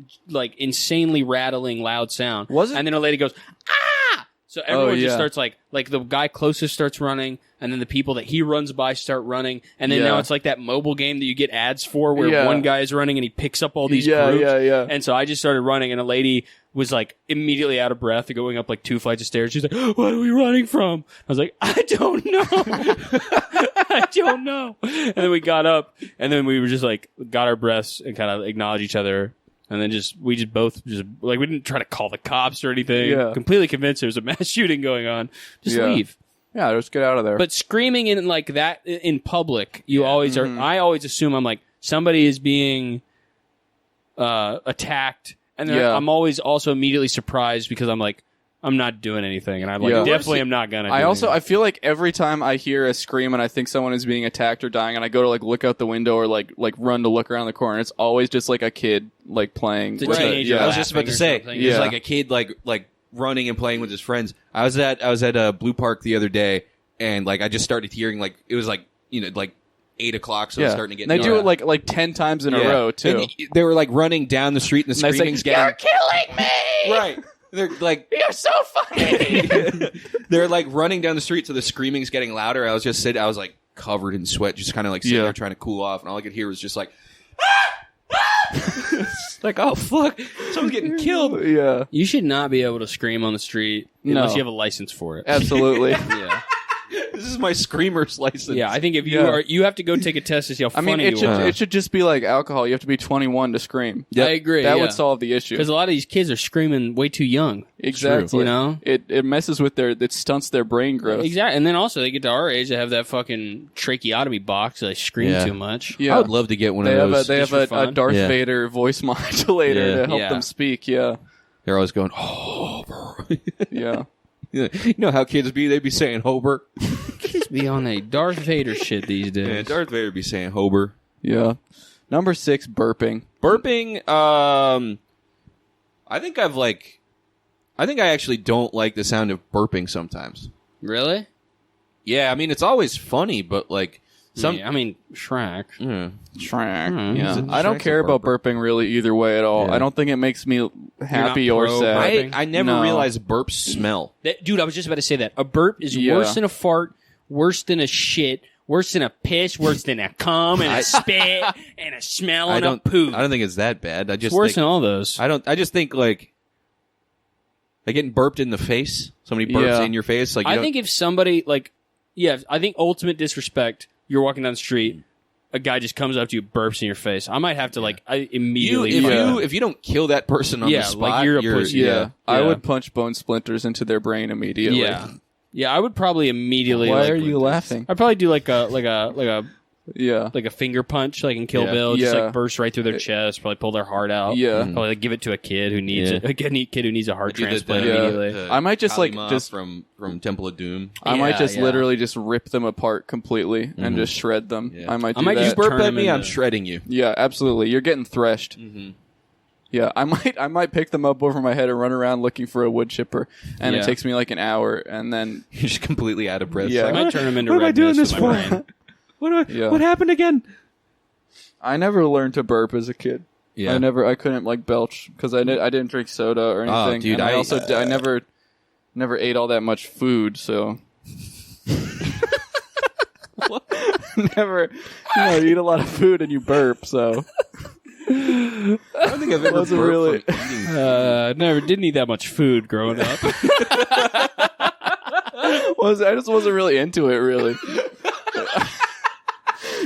insanely rattling loud sound. Was it? And then a lady goes, ah! So everyone yeah. just starts like the guy closest starts running, and then the people that he runs by start running, and then Yeah. now it's like that mobile game that you get ads for where Yeah. one guy is running and he picks up all these Yeah, groups. yeah. And so I just started running, and a lady was like immediately out of breath, going up like 2 flights of stairs. She's like, "What are we running from?" I was like, "I don't know, I don't know." And then we got up, and then we were just like got our breaths and kind of acknowledged each other. And then we both like, we didn't try to call the cops or anything. Yeah. Completely convinced there was a mass shooting going on. Just Yeah. leave. Yeah, just get out of there. But screaming in like that in public, you always Mm-hmm. are. I always assume I'm like somebody is being attacked, and then Yeah. I'm always also immediately surprised because I'm like, I'm not doing anything, and I'm like, Yeah. definitely am not gonna. I do also, anything. I feel like every time I hear a scream and I think someone is being attacked or dying, and I go to like look out the window or like run to look around the corner, it's always just like a kid like playing. It's a with it. teenager I Yeah. was just about to laughing or say, something. there's Yeah. like a kid like running and playing with his friends. I was at Blue Park the other day, and like I just started hearing like it was like like 8 o'clock, so it was starting to get. And they do dark. it like 10 times in a Yeah. row too. And they were like running down the street, and the And they say, screaming's getting "You're killing me!" right. They're like You're so funny. they're like running down the street, so the screaming's getting louder. I was like covered in sweat, just kind of like sitting Yeah. there trying to cool off, and all I could hear was just like. Like, oh fuck, someone's getting killed. Yeah, you should not be able to scream on the street No. unless you have a license for it. absolutely. Yeah. This is my screamer's license. Yeah, I think if you Yeah. are, you have to go take a test to see how I funny mean, it you should are. it should just be like alcohol. You have to be 21 to scream. I agree. That yeah. would solve the issue. Because a lot of these kids are screaming way too young. Exactly. You know? it messes with it stunts their brain growth. Exactly. And then also they get to our age, they have that fucking tracheotomy box. So they scream Yeah. too much. Yeah. I would love to get one They of have those. they just have for a fun. Darth Yeah. Vader voice modulator Yeah. to help Yeah. them speak. Yeah, They're always going, oh, yeah. you know how kids be? They'd be saying Hober. Kids be on a Darth Vader shit these days. Yeah, Darth Vader be saying Hober. Yeah. Number 6, burping. Burping, I think I actually don't like the sound of burping sometimes. Really? Yeah, I mean, it's always funny, but like, Yeah, I mean, Shrek. yeah. Shrek. Is Yeah. it I don't Shrek's care a about burper? burping really either way at all. Yeah. I don't think it makes me happy or pro sad. burping? I never No. realized burps smell. Dude, I was just about to say that. A burp is Yeah. worse than a fart, worse than a shit, worse than a piss, worse than a cum and a spit and a smell and a poo. I don't think it's that bad. I just It's worse think, than all those. I just think like getting burped in the face. Somebody burps Yeah. in your face. Like, you I don't- think if somebody, like, yeah, I think ultimate disrespect, you're walking down the street, a guy just comes up to you, burps in your face. I might have to, like, I immediately... if you don't kill that person on Yeah, the spot, like, you're a pussy. Yeah. I Yeah. would punch bone splinters into their brain immediately. Yeah. Yeah, I would probably immediately... Why like, are you laughing? I'd probably do like a Yeah. finger punch, like in Kill Yeah. Bill, just Yeah. like burst right through their chest, probably pull their heart out. Yeah. Probably like, give it to a kid who needs Yeah. a kid who needs a heart Do the- transplant Yeah. immediately. I might just, like, Kalima just- from Temple of Doom. I might just Yeah. literally just rip them apart completely and just shred them. Yeah. I might do I might that. just Burp turn at him me, I'm into- shredding you. Yeah, absolutely. You're getting threshed. Yeah, I might pick them up over my head and run around looking for a wood chipper, and Yeah. it takes me like an hour, and then You're just completely out of breath. Yeah. I Like, might turn him into what am I Red doing Mist this with my for? brain. Yeah. What happened again? I never learned to burp as a kid. Yeah. I couldn't like belch because I didn't drink soda or anything. dude, and I I- also I never ate all that much food, so never, you eat a lot of food and you burp, so. I don't think I've ever Wasn't burped really- from eating food. Never didn't eat that much food growing up. I just wasn't really into it, really.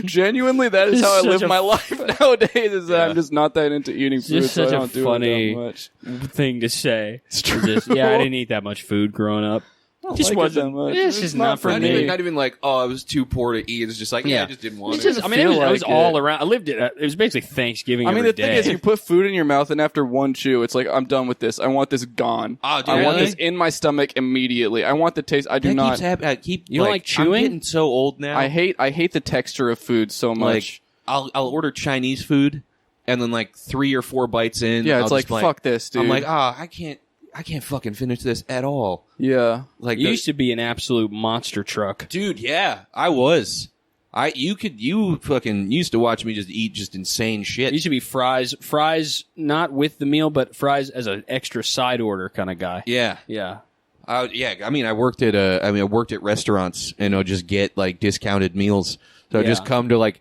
Genuinely, that is It's how I such live a- my life nowadays. Is that I'm just not that into eating food, Just so I such a don't do funny it that much. thing to say. It's true. Just, yeah, I didn't eat that much food growing up. I don't Just like it wasn't- that much. it's just not for Not me. even like, oh, I was too poor to eat. It's just like, Yeah. I just didn't want It's it. just, I mean, it feel was like all it. around. I lived it. It was basically Thanksgiving. I mean, every the thing day. is, you put food in your mouth, and after one chew, it's like, I'm done with this. I want this gone. Oh, dude, I want really? this in my stomach immediately. I want the taste. I do That not. keeps happening. I keep, You don't like chewing? I'm getting so old now. I hate the texture of food so much. like I'll order Chinese food, and then like 3 or 4 bites in, yeah, I'll it's like, just fuck this, dude. I'm like, I can't fucking finish this at all. yeah. Like, You used to be an absolute monster truck. dude, yeah, I was. You fucking used to watch me just eat just insane shit. It used to be fries not with the meal, but fries as an extra side order kind of guy. Yeah, Yeah. yeah. I mean, I worked at restaurants, and I'll just get like discounted meals. So I'd just Yeah. come to like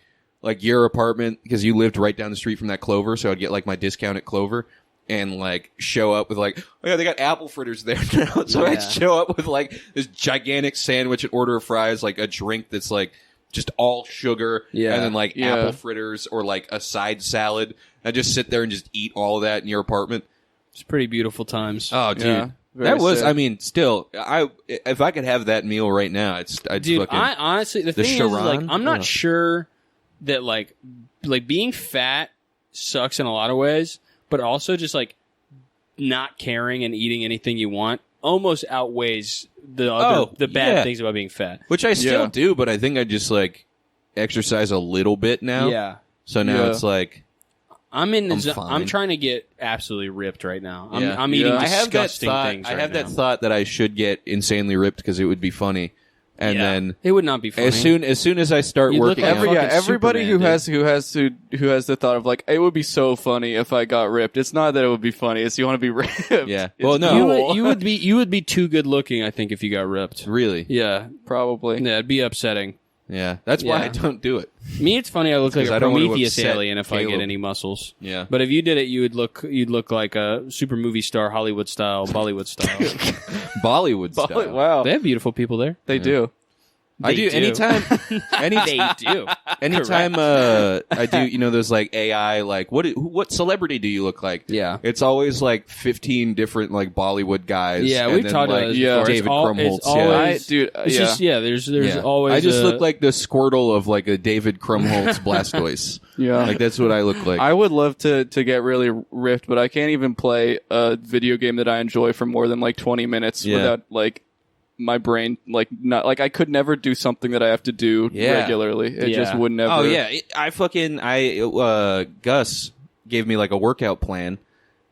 your apartment because you lived right down the street from that Clover. So I'd get like my discount at Clover and like show up with like, oh yeah, they got apple fritters there now. So Yeah. I'd show up with like this gigantic sandwich, an order of fries, like a drink that's like just all sugar, Yeah. and then like Yeah. apple fritters or like a side salad. I just sit there and just eat all of that in your apartment. It's pretty beautiful times. Oh, dude. Yeah, very That was, sick. I mean, still, if I could have that meal right now, I'd Dude, fucking, I honestly, the the thing is, like, Sharon? I'm not Ugh. sure that like being fat sucks in a lot of ways, but also just like not caring and eating anything you want almost outweighs the bad yeah. things about being fat. which I still Yeah. do, but I think I just like exercise a little bit now. Yeah. So now Yeah. it's like, I'm in. I'm I'm fine. trying to get absolutely ripped right now. I'm, yeah. I'm eating Yeah. I have that disgusting thought. things. I right have that now. thought that I should get insanely ripped because it would be funny, and Yeah. then it would not be funny. as soon as I start You'd look working, like out, fucking Everybody Superman, who has the thought of like, it would be so funny if I got ripped. It's not that it would be funny. It's you want to be ripped. Yeah. It's Well, no. cool. you would be too good looking. I think if you got ripped. really, Yeah, probably. yeah, it'd be upsetting. yeah, that's why Yeah. I don't do it. Me, it's funny. I look like 'Cause a I don't want to Prometheus upset alien if I get Caleb. any muscles. Yeah, But if you did it, you'd look like a super movie star, Hollywood style, Bollywood style. Bollywood style. Wow, They have beautiful people there. they do. I They do anytime. They do. Anytime I do, those like AI, like what celebrity do you look like? Yeah. It's always like 15 different like Bollywood guys. Yeah, and we've then, talked like, about this yeah, before. David It's Krumholtz. It's yeah. always, Dude, it's yeah. just there's Yeah. always. I just a- look like the Squirtle of like a David Krumholtz Blastoise. Yeah. Like that's what I look like. I would love to get really ripped, but I can't even play a video game that I enjoy for more than like 20 minutes Yeah. without like my brain like not like I could never do something that I have to do Yeah. regularly. It just Yeah. would never. Oh yeah, Gus gave me like a workout plan,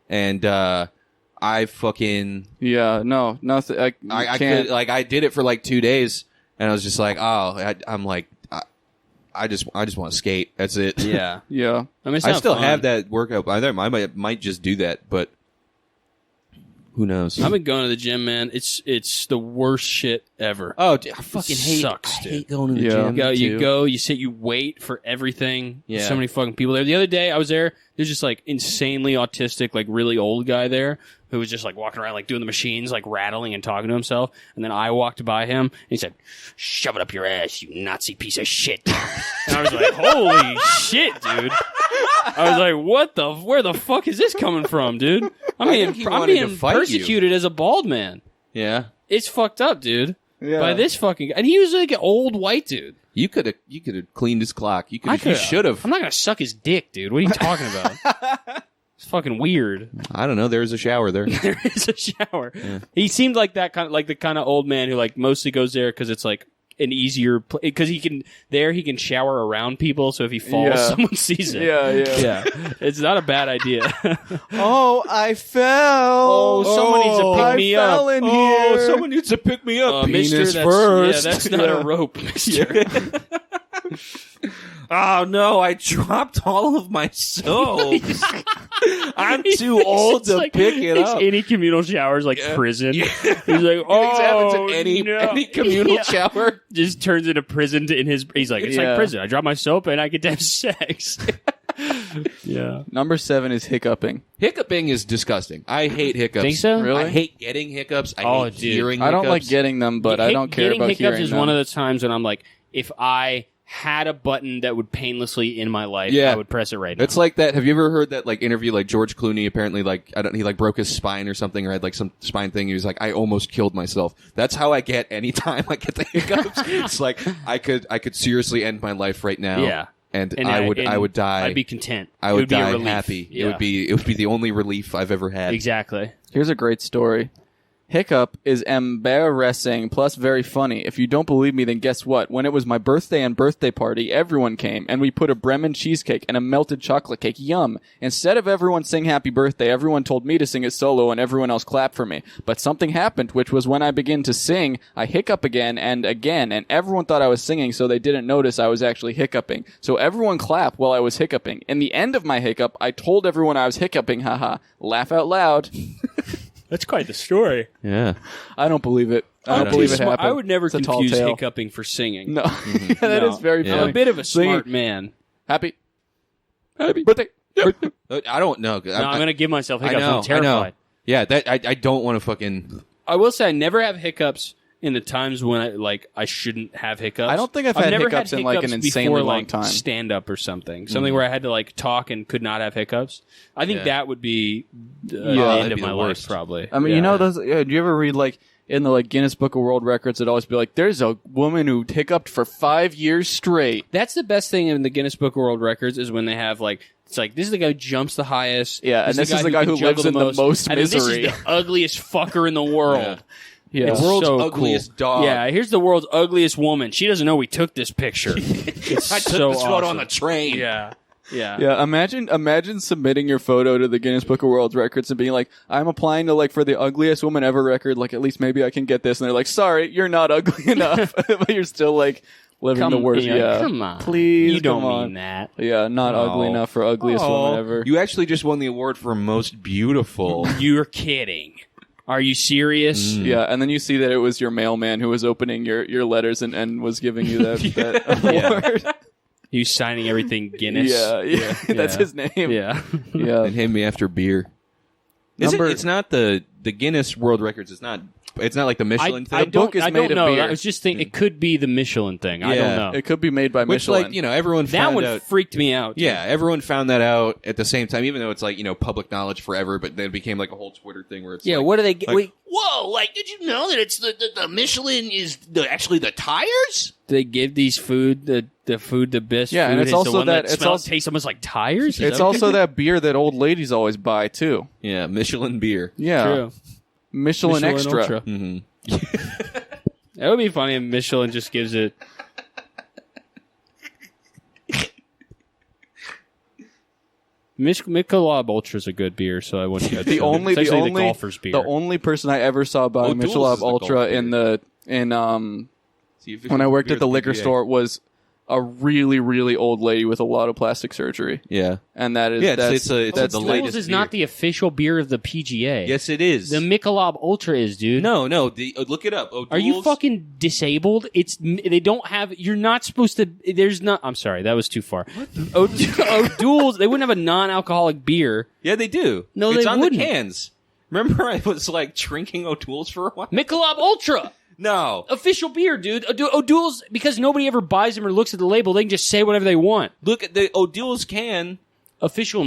and I fucking Yeah. No. Nothing. I can't. could like I did it for like 2 days, and I was just like, I'm like, I just want to skate. That's it. Yeah. Yeah. I mean, it's I not still fun. have that workout. I might just do that, but who knows? I've been going to the gym, man. It's the worst shit ever. Oh, dude, I fucking hate. Sucks, I dude. hate going to the Yeah. gym. You too. go, you sit, you wait for everything. Yeah. There's so many fucking people there. The other day I was there, there's just like insanely autistic, like really old guy there who was just like walking around, like doing the machines, like rattling and talking to himself. And then I walked by him and he said, "Shove it up your ass, you Nazi piece of shit." And I was like, holy shit, dude. I was like, where the fuck is this coming from, dude? I'm think he being wanted to fight you. persecuted as a bald man. Yeah, It's fucked up, dude. Yeah. By this fucking guy. And he was like an old white dude. you could have cleaned his clock. You could've- should have. I'm not gonna suck his dick, dude. What are you talking about? It's fucking weird. I don't know. There's a shower there. There is a shower. He seemed like that kind of like the kind of old man who like mostly goes there because it's like an easier because he can shower around people. So if he falls, Yeah. someone sees it. Yeah. Yeah. Yeah, it's not a bad idea. Oh, I fell. Oh, someone needs to pick I me fell up. in here. someone needs to pick me up. Mister, Penis that's, first. Yeah, that's not Yeah. a rope, Mister. oh no, I dropped all of my soaps. I'm too old It's to like, pick it thinks up. any communal shower is like prison. He's like, Things happens oh, in any no. communal Yeah. shower. Just turns into prison in his. He's like, it's Yeah. like prison. I drop my soap and I get to have sex. Yeah. Number 7 is hiccuping. Hiccuping is disgusting. I hate hiccups. Think so? Really? I hate getting hiccups. I Oh, hate dude. hearing I hiccups. don't like getting them, but I don't care Getting about hiccups hearing is them. one of the times when I'm like, if I had a button that would painlessly in my life, Yeah. I would press it right now. It's like that. Have you ever heard that like interview? Like George Clooney apparently he like broke his spine or something, or had like some spine thing. He was like, I almost killed myself. That's how I get anytime I get the hiccups. It's like I could seriously end my life right now. Yeah. And I would die. I'd be content. I It would be a die relief. happy. Yeah. It would be the only relief I've ever had. Exactly. Here's a great story. Hiccup is embarrassing plus very funny. If you don't believe me, then guess what? When it was my birthday and birthday party, everyone came, and we put a Bremen cheesecake and a melted chocolate cake. Yum. Instead of everyone sing happy birthday, everyone told me to sing it solo, and everyone else clapped for me. But something happened, which was when I began to sing, I hiccup again, and everyone thought I was singing, so they didn't notice I was actually hiccuping. So everyone clapped while I was hiccuping. In the end of my hiccup, I told everyone I was hiccuping, haha. Laugh out loud. That's quite the story. Yeah. I don't believe it. I don't believe it happened. I would never It's a tall confuse tale. hiccuping for singing. No, yeah, that is very Yeah. I'm funny. a bit of a Singing. smart man. Happy birthday. I don't know. No, I'm going to give myself I hiccups. know. I'm terrified. I know. Yeah. That I don't want to fucking. I will say I never have hiccups in the times when I shouldn't have hiccups. I don't think I've had never hiccups in, like, an hiccups insanely before, long like, time. Stand up or something where I had to like talk and could not have hiccups. I think Yeah. that would be the Yeah, end that'd of be my the life, worst. probably. I mean, Yeah. you know those. Do you ever read like in the like Guinness Book of World Records? It'd always be like, "There's a woman who hiccuped for 5 years straight." That's the best thing in the Guinness Book of World Records is when they have like. It's like, this is the guy who jumps the highest. Yeah, and this is the guy who can lives juggle in the most and then misery. This is the ugliest fucker in the world. Yeah, It's World's so ugliest cool. dog. Yeah, here's the world's ugliest woman. She doesn't know we took this picture. It's I took so this photo awesome. on the train. Yeah. Yeah. yeah. Imagine submitting your photo to the Guinness Book of World Records and being like, "I'm applying to like for the ugliest woman ever record. Like, at least maybe I can get this." And they're like, "Sorry, you're not ugly enough," but you're still like living the worst. Yeah, Come on. please, You don't come on. mean that. Yeah, not Oh. ugly enough for ugliest woman ever. You actually just won the award for most beautiful. You're kidding. Are you serious? Yeah, and then you see that it was your mailman who was opening your letters and was giving you that Yeah. award. You signing everything Guinness? Yeah, that's Yeah. his name. Yeah. Yeah. And named me after beer. It's not the Guinness World Records. It's not like the Michelin thing. I book don't, is I made don't of know. beer. I was just thinking it could be the Michelin thing. I Yeah. don't know. It could be made by Which, Michelin. like, everyone That found one out. freaked me out. Yeah, everyone found that out at the same time, even though it's like, public knowledge forever, but then it became like a whole Twitter thing where it's Yeah, like, what do they get? like, Whoa, like, did you know that it's the Michelin is actually the tires? They give these food, the food, the best Yeah, food and it's is the also one that- that it's smells, also- tastes almost like tires? Is it's that what also they do? that beer that old ladies always buy too. yeah, Michelin beer. Yeah, True. Michelin Extra. Ultra. hmm That would be funny if Michelin just gives it. Michelob Ultra is a good beer, so I wouldn't go. The only it's actually the only golfer's beer. the only person I ever saw buy O'Doul's Michelob is the Ultra golf when I worked at the liquor store was a really really old lady with a lot of plastic surgery, Yeah. and that is Yeah, that's it's the O'Doul's latest is not beer. the official beer of the PGA. Yes, it is. The Michelob Ultra is, dude. no. Look it up. Are you O'Doul's- fucking disabled? They don't have. You're not supposed to. There's not. I'm sorry, that was too far. O'Doul's. They wouldn't have a non-alcoholic beer. Yeah, they do. No, it's they on wouldn't. the cans. Remember, I was like drinking O'Doul's for a while. Michelob Ultra, No, official beer, dude. O'Doul's, because nobody ever buys them or looks at the label. They can just say whatever they want. look at the O'Doul's can. Official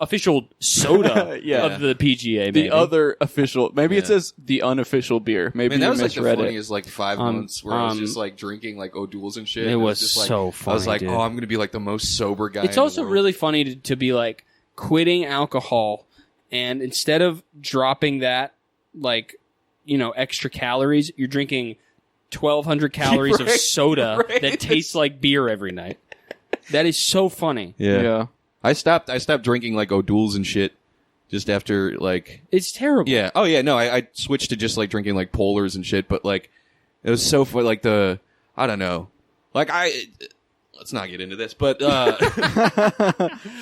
official soda Yeah. of the PGA. the maybe. other official. Maybe it Yeah. says the unofficial beer. Maybe Man, that you was like the misread it. funniest like 5 months where I was just like drinking like O'Doul's and shit. It And was just, like, so I was funny, like, dude. oh, I'm gonna be like the most sober guy. It's in also the world. really funny to be like quitting alcohol, and instead of dropping that, like, extra calories, you're drinking 1,200 calories of Right, soda right. that tastes like beer every night. That is so funny. Yeah. I stopped drinking like O'Doul's and shit just after like It's terrible. yeah. Oh yeah, no, I switched to just like drinking like Polars and shit, but like it was so fun like I don't know. Like let's not get into this. But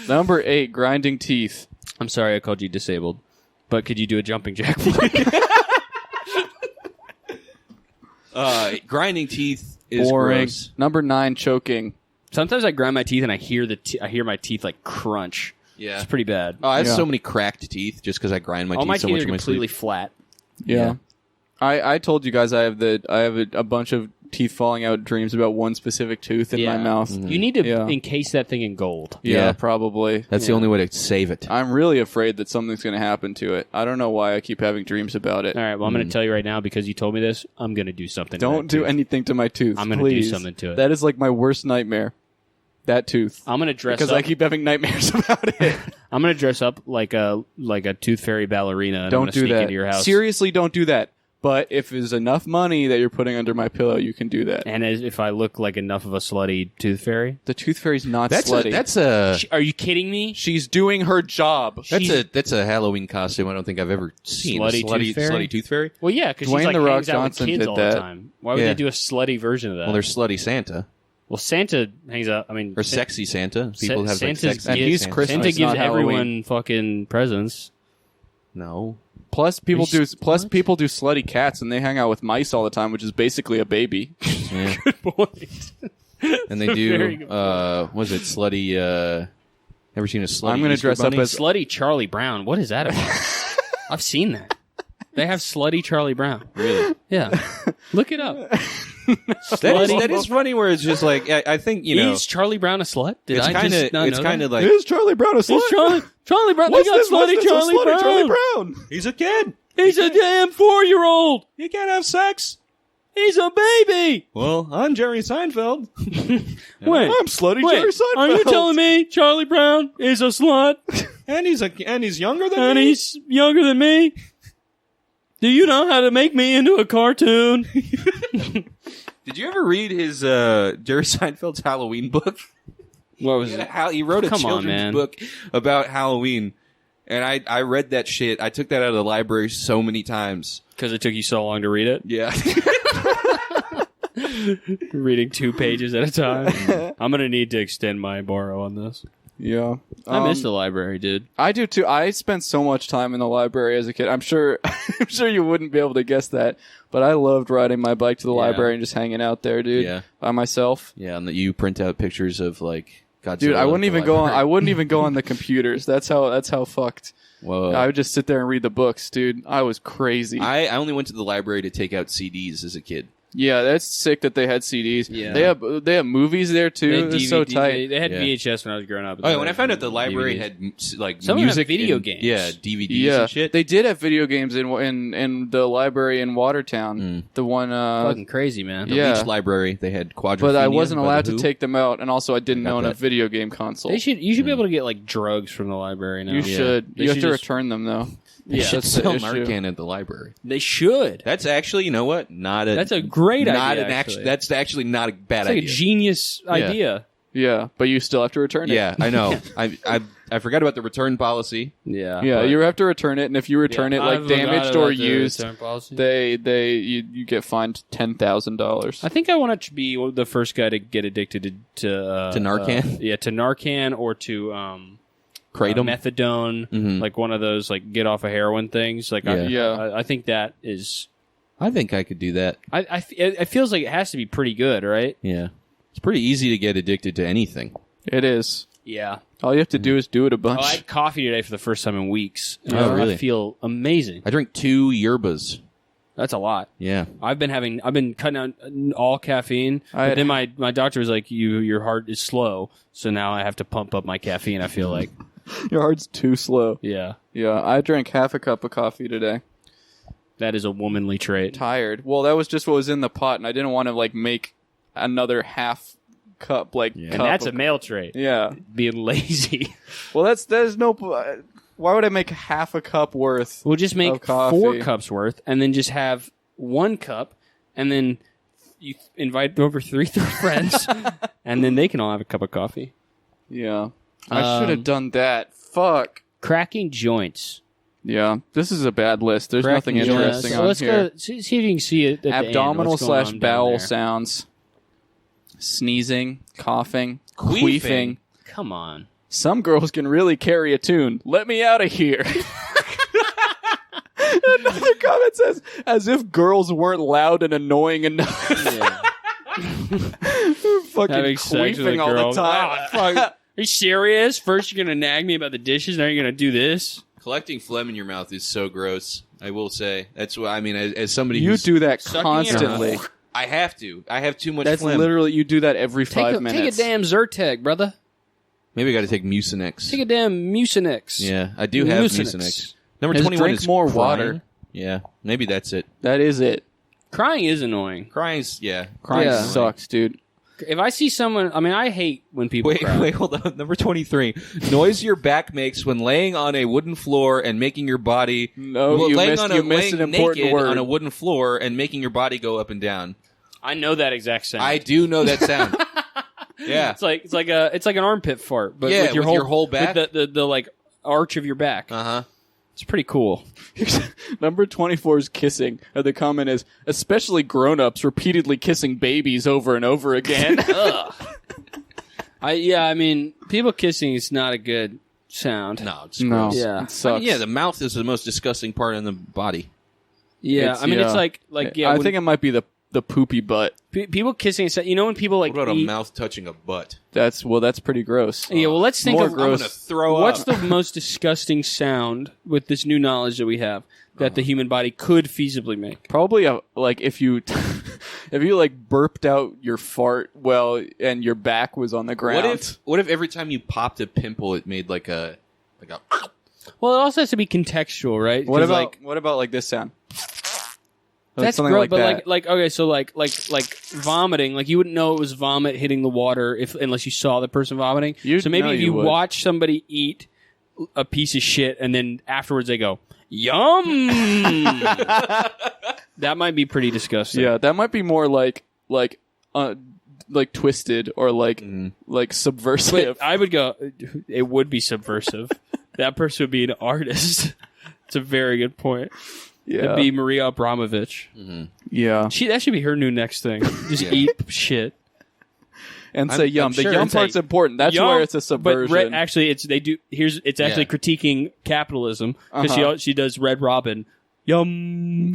Number 8, grinding teeth. I'm sorry I called you disabled, but could you do a jumping jack? grinding teeth is Boring. gross. Number 9, choking. Sometimes I grind my teeth and I hear I hear my teeth like crunch. Yeah. It's pretty bad. Oh, I have Yeah. so many cracked teeth just because I grind my All teeth my so teeth much are in my completely sleep. flat. Yeah. I told you guys I have a bunch of teeth falling out dreams about one specific tooth in my mouth. You need to Yeah. encase that thing in gold. Yeah, Yeah. probably. That's the only way to save it. I'm really afraid that something's going to happen to it. I don't know why I keep having dreams about it. All right, well, I'm going to tell you right now because you told me this. I'm going to do something. to Don't that do tooth. anything to my tooth. I'm going to do please. something to it. That is like my worst nightmare. That tooth. I'm going to dress Because up. I keep having nightmares about it. I'm going to dress up like a tooth fairy ballerina. And I'm Don't gonna do sneak that. into your house. Seriously, don't do that. But if there's enough money that you're putting under my pillow, you can do that. And if I look like enough of a slutty tooth fairy, The tooth fairy's not That's slutty. are you kidding me? She's doing her job. that's a Halloween costume I don't think I've ever seen. Slutty tooth fairy? Slutty tooth fairy? Well, yeah, because Dwayne she's like The Rock hangs out with Johnson kids did all that. the time. Why would Yeah. they do a slutty version of that? Well, there's slutty Santa. Well, Santa hangs out. I mean, Or sexy Santa. People have like Santa's sexy And he's Santa. Christmas. Santa It's gives not Halloween. everyone fucking presents. No. Plus people do What? people do slutty cats and they hang out with mice all the time, which is basically a baby. Yeah. Point. And they Very do, good was it slutty, ever seen a slutty I'm gonna Easter dress up bunny? as- Slutty Charlie Brown. What is that about? I've seen that. They have slutty Charlie Brown. Really? Yeah, look it up. That is funny where it's just like, I think, you know, Is Charlie Brown a slut? Did it's I kind just of, not it's know kind that? of like, Is Charlie Brown a slut? Is Charlie Brown? What's They got this? What's slutty this? Charlie Slutty Brown. Charlie Brown. he's a kid. He's a damn 4-year-old. You can't have sex. He's a baby. Well, I'm Jerry Seinfeld. Wait, I'm slutty wait. Jerry Seinfeld. Are you telling me Charlie Brown is a slut and he's younger than and me. he's younger than me? Do you know how to make me into a cartoon? Did you ever read his Jerry Seinfeld's Halloween book? What was He wrote a Come on, children's man. book about Halloween, and I read that shit. I took that out of the library so many times. Because it took you so long to read it? Yeah. Reading 2 pages at a time. I'm going to need to extend my borrow on this. Yeah. I miss the library, dude. I do too. I spent so much time in the library as a kid. I'm sure you wouldn't be able to guess that, but I loved riding my bike to the Yeah. library and just hanging out there, dude. Yeah. By myself. Yeah, and that you print out pictures of like Godzilla. Dude, I at wouldn't the even go on. library. I wouldn't even go on the computers. That's how fucked. Whoa. I would just sit there and read the books, dude. I was crazy. I only went to the library to take out CDs as a kid. Yeah, that's sick that they had CDs. Yeah. They have movies there too. They had It's so DVD tight. They had Yeah. VHS when I was growing up. Oh, yeah, when I found out the library DVDs. had like Some of them have music, video and- games. yeah, DVDs Yeah, and shit. they did have video games in the library in Watertown. The one, fucking crazy, man. The yeah. Leach library, they had Quadrophenia. but I wasn't by The allowed to Who. take them out, and also I didn't Got own a that. video game console. You should be able to get like drugs from the library now. You should. They You have should to just- return them though. They Yeah. should That's the sell issue. Narcan at the library. They should. That's actually, you know what? That's a great not idea. an actually. That's actually not a bad It's like idea. a genius idea. Yeah, but you still have to return it. Yeah, I know. I forgot about the return policy. Yeah. Yeah, But- you have to return it, and if you return it like damaged or used, you get fined $10,000. I think I want to be the first guy to get addicted to Narcan? yeah, to Narcan or to Kratom. methadone, Mhm. like one of those like get off of heroin things. Like Yeah. I think that is. I think I could do that. It feels like it has to be pretty good, right? Yeah. It's pretty easy to get addicted to anything. It is. Yeah. All you have to do is do it a bunch. Oh, I had coffee today for the first time in weeks. And Oh, I really? feel amazing. I drink 2 yerbas. That's a lot. Yeah. I've been cutting out all caffeine. I But then my doctor was like, your heart is slow, so now I have to pump up my caffeine. I feel like, Your heart's too slow. yeah, Yeah, I drank half a cup of coffee today. that is a womanly trait. Tired. Well, that was just what was in the pot, and I didn't want to like make another half cup And cup that's of- a male trait. Yeah. Being lazy. Well, there's no. Why would I make half a cup worth? We'll just Of make coffee. 4 cups worth, and then just have 1 cup, and then you invite over 3 friends, and then they can all have a cup of coffee. Yeah, I should have done that. Fuck. Cracking joints. Yeah, this is a bad list. There's nothing Cracking interesting joints. So on let's here. go see if you can see it. At the end, Abdominal what's going / on down bowel there. sounds. Sneezing, coughing, Queefing. queefing. Come on. Some girls can really carry a tune. Let me out of here. Another comment says, as if girls weren't loud and annoying enough. Yeah. Fucking Having sex with a queefing all girl. the time. Oh, fuck. Are you serious? First you're going to nag me about the dishes, now you're going to do this? Collecting phlegm in your mouth is so gross. I will say. That's what I mean. As somebody You who's do that sucking it constantly. I have to. I have too much That's phlegm. literally, you do that every Take 5 a minutes. damn Zyrtec, brother. Maybe I got to take Mucinex. Take a damn Mucinex. Yeah, I do have Mucinex. Mucinex. Number Just 21 drink is more crying. water. Yeah, maybe that's it. That is it. Crying is annoying. Crying's, yeah. Crying Yeah. sucks, dude. If I see someone, I mean, I hate when people cry. Wait, hold on. Number 23. Noise your back makes when laying on a wooden floor and making your body... No, you laying missed, on you missed laying an important naked word. on a wooden floor and making your body go up and down. I know that exact sound. I do know that sound. Yeah. It's like an armpit fart, but Yeah, with your with your whole back? with the like arch of your back. Uh-huh. It's pretty cool. Number 24 is kissing. The comment is, especially grown-ups repeatedly kissing babies over and over again. I mean, people kissing is not a good sound. No, it's No, gross. Yeah. it sucks. Yeah, the mouth is the most disgusting part in the body. Yeah, It's- I mean, yeah. it's like yeah. I when think it might be the poopy butt. people kissing. You know when people like What about a eat- mouth touching a butt? That's pretty gross. Yeah, well, let's think More of gross. I'm going to throw what's up. the most disgusting sound with this new knowledge that we have that the human body could feasibly make. Probably like if you if you like burped out your fart and your back was on the ground. What if every time you popped a pimple, it made like a Well, it also has to be contextual, right? What 'Cause, about like this sound? that's something gross, like but that. like okay, so like vomiting, like you wouldn't know it was vomit hitting the water unless you saw the person vomiting. You'd So maybe know if you you would. watch somebody eat a piece of shit and then afterwards they go yum, that might be pretty disgusting. Yeah, that might be more like twisted or like subversive. But I would go. It would be subversive. That person would be an artist. It's a very good point. yeah, It'd be Maria Abramovich. yeah, That should be her new next thing. Just eat shit. and say yum. I'm The sure yum it's a- part's important. That's Yum, where it's a subversion. But actually, it's actually critiquing capitalism because she does Red Robin. Yum.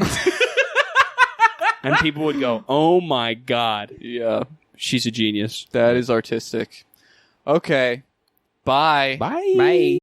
And people would go, "Oh my god, yeah, she's a genius." that is artistic. Okay, bye. Bye.